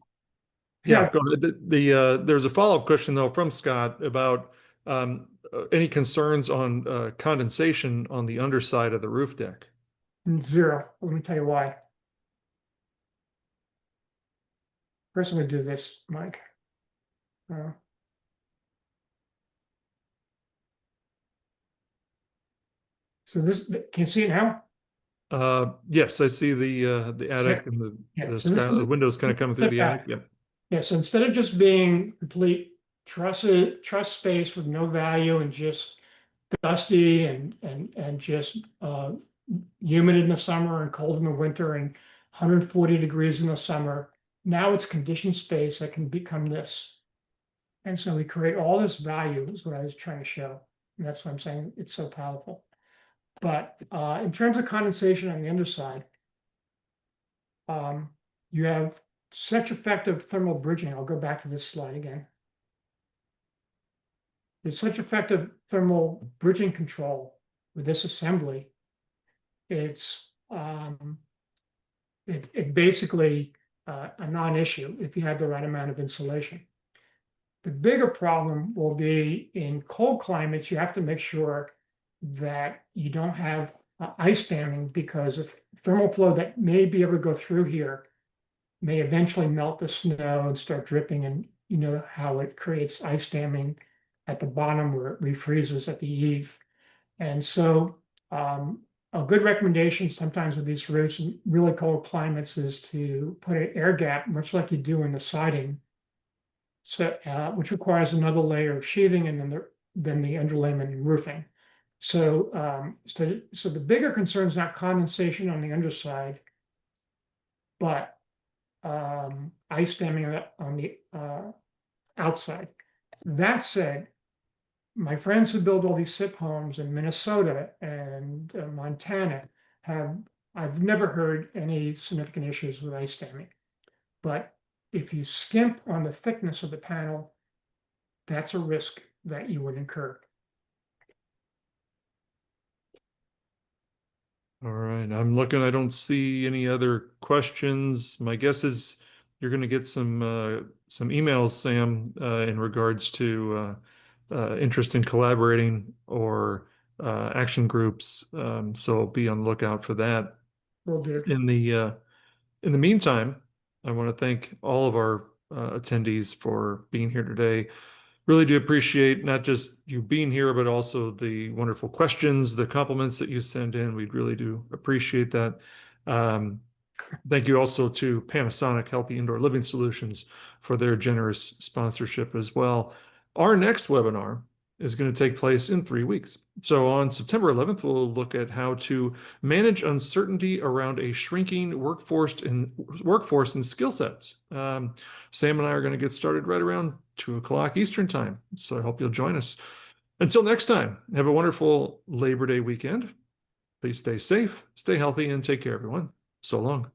Yeah, yeah, go ahead. There's a follow-up question though from Scott about any concerns on condensation on the underside of the roof deck. zero. Let me tell you why. First, I'm gonna do this, Mike. Uh, so this, can you see it now? Yes, I see the So, attic and yeah. the So this sky, is the windows kind of coming through step the attic. back. Yeah. Yeah. So instead of just being complete truss space with no value and just dusty and just humid in the summer and cold in the winter and 140 degrees in the summer. Now it's conditioned space that can become this. And so we create all this value is what I was trying to show. And that's why I'm saying it's so powerful. But in terms of condensation on the underside, um, you have such effective thermal bridging. I'll go back to this slide again. There's such effective thermal bridging control with this assembly. It's it basically a non-issue if you have the right amount of insulation. The bigger problem will be in cold climates, you have to make sure that you don't have ice damming because of thermal flow that may be able to go through here may eventually melt the snow and start dripping, and you know how it creates ice damming at the bottom where it refreezes at the eave. And so a good recommendation sometimes with these roofs in really cold climates is to put an air gap, much like you do in the siding, so which requires another layer of sheathing and then the underlayment and roofing. So the bigger concern is not condensation on the underside, but ice damming on the outside. That said, my friends who build all these SIP homes in Minnesota and Montana have, I've never heard any significant issues with ice damming. But if you skimp on the thickness of the panel, that's a risk that you would incur. All right. I'm looking. I don't see any other questions. My guess is you're going to get some emails, Sam, in regards to interest in collaborating or action groups. So be on the lookout for that. Will do. In the uh, in the meantime, I want to thank all of our attendees for being here today. Really do appreciate not just you being here, but also the wonderful questions, the compliments that you send in. We really do appreciate that. Um, Thank you also to Panasonic Healthy Indoor Living Solutions for their generous sponsorship as well. Our next webinar is going to take place in 3 weeks. So on September 11th, we'll look at how to manage uncertainty around a shrinking workforce and skill sets. Sam and I are going to get started right around 2 o'clock Eastern time. So I hope you'll join us. Until next time, have a wonderful Labor Day weekend. Please stay safe, stay healthy, and take care, everyone. So long.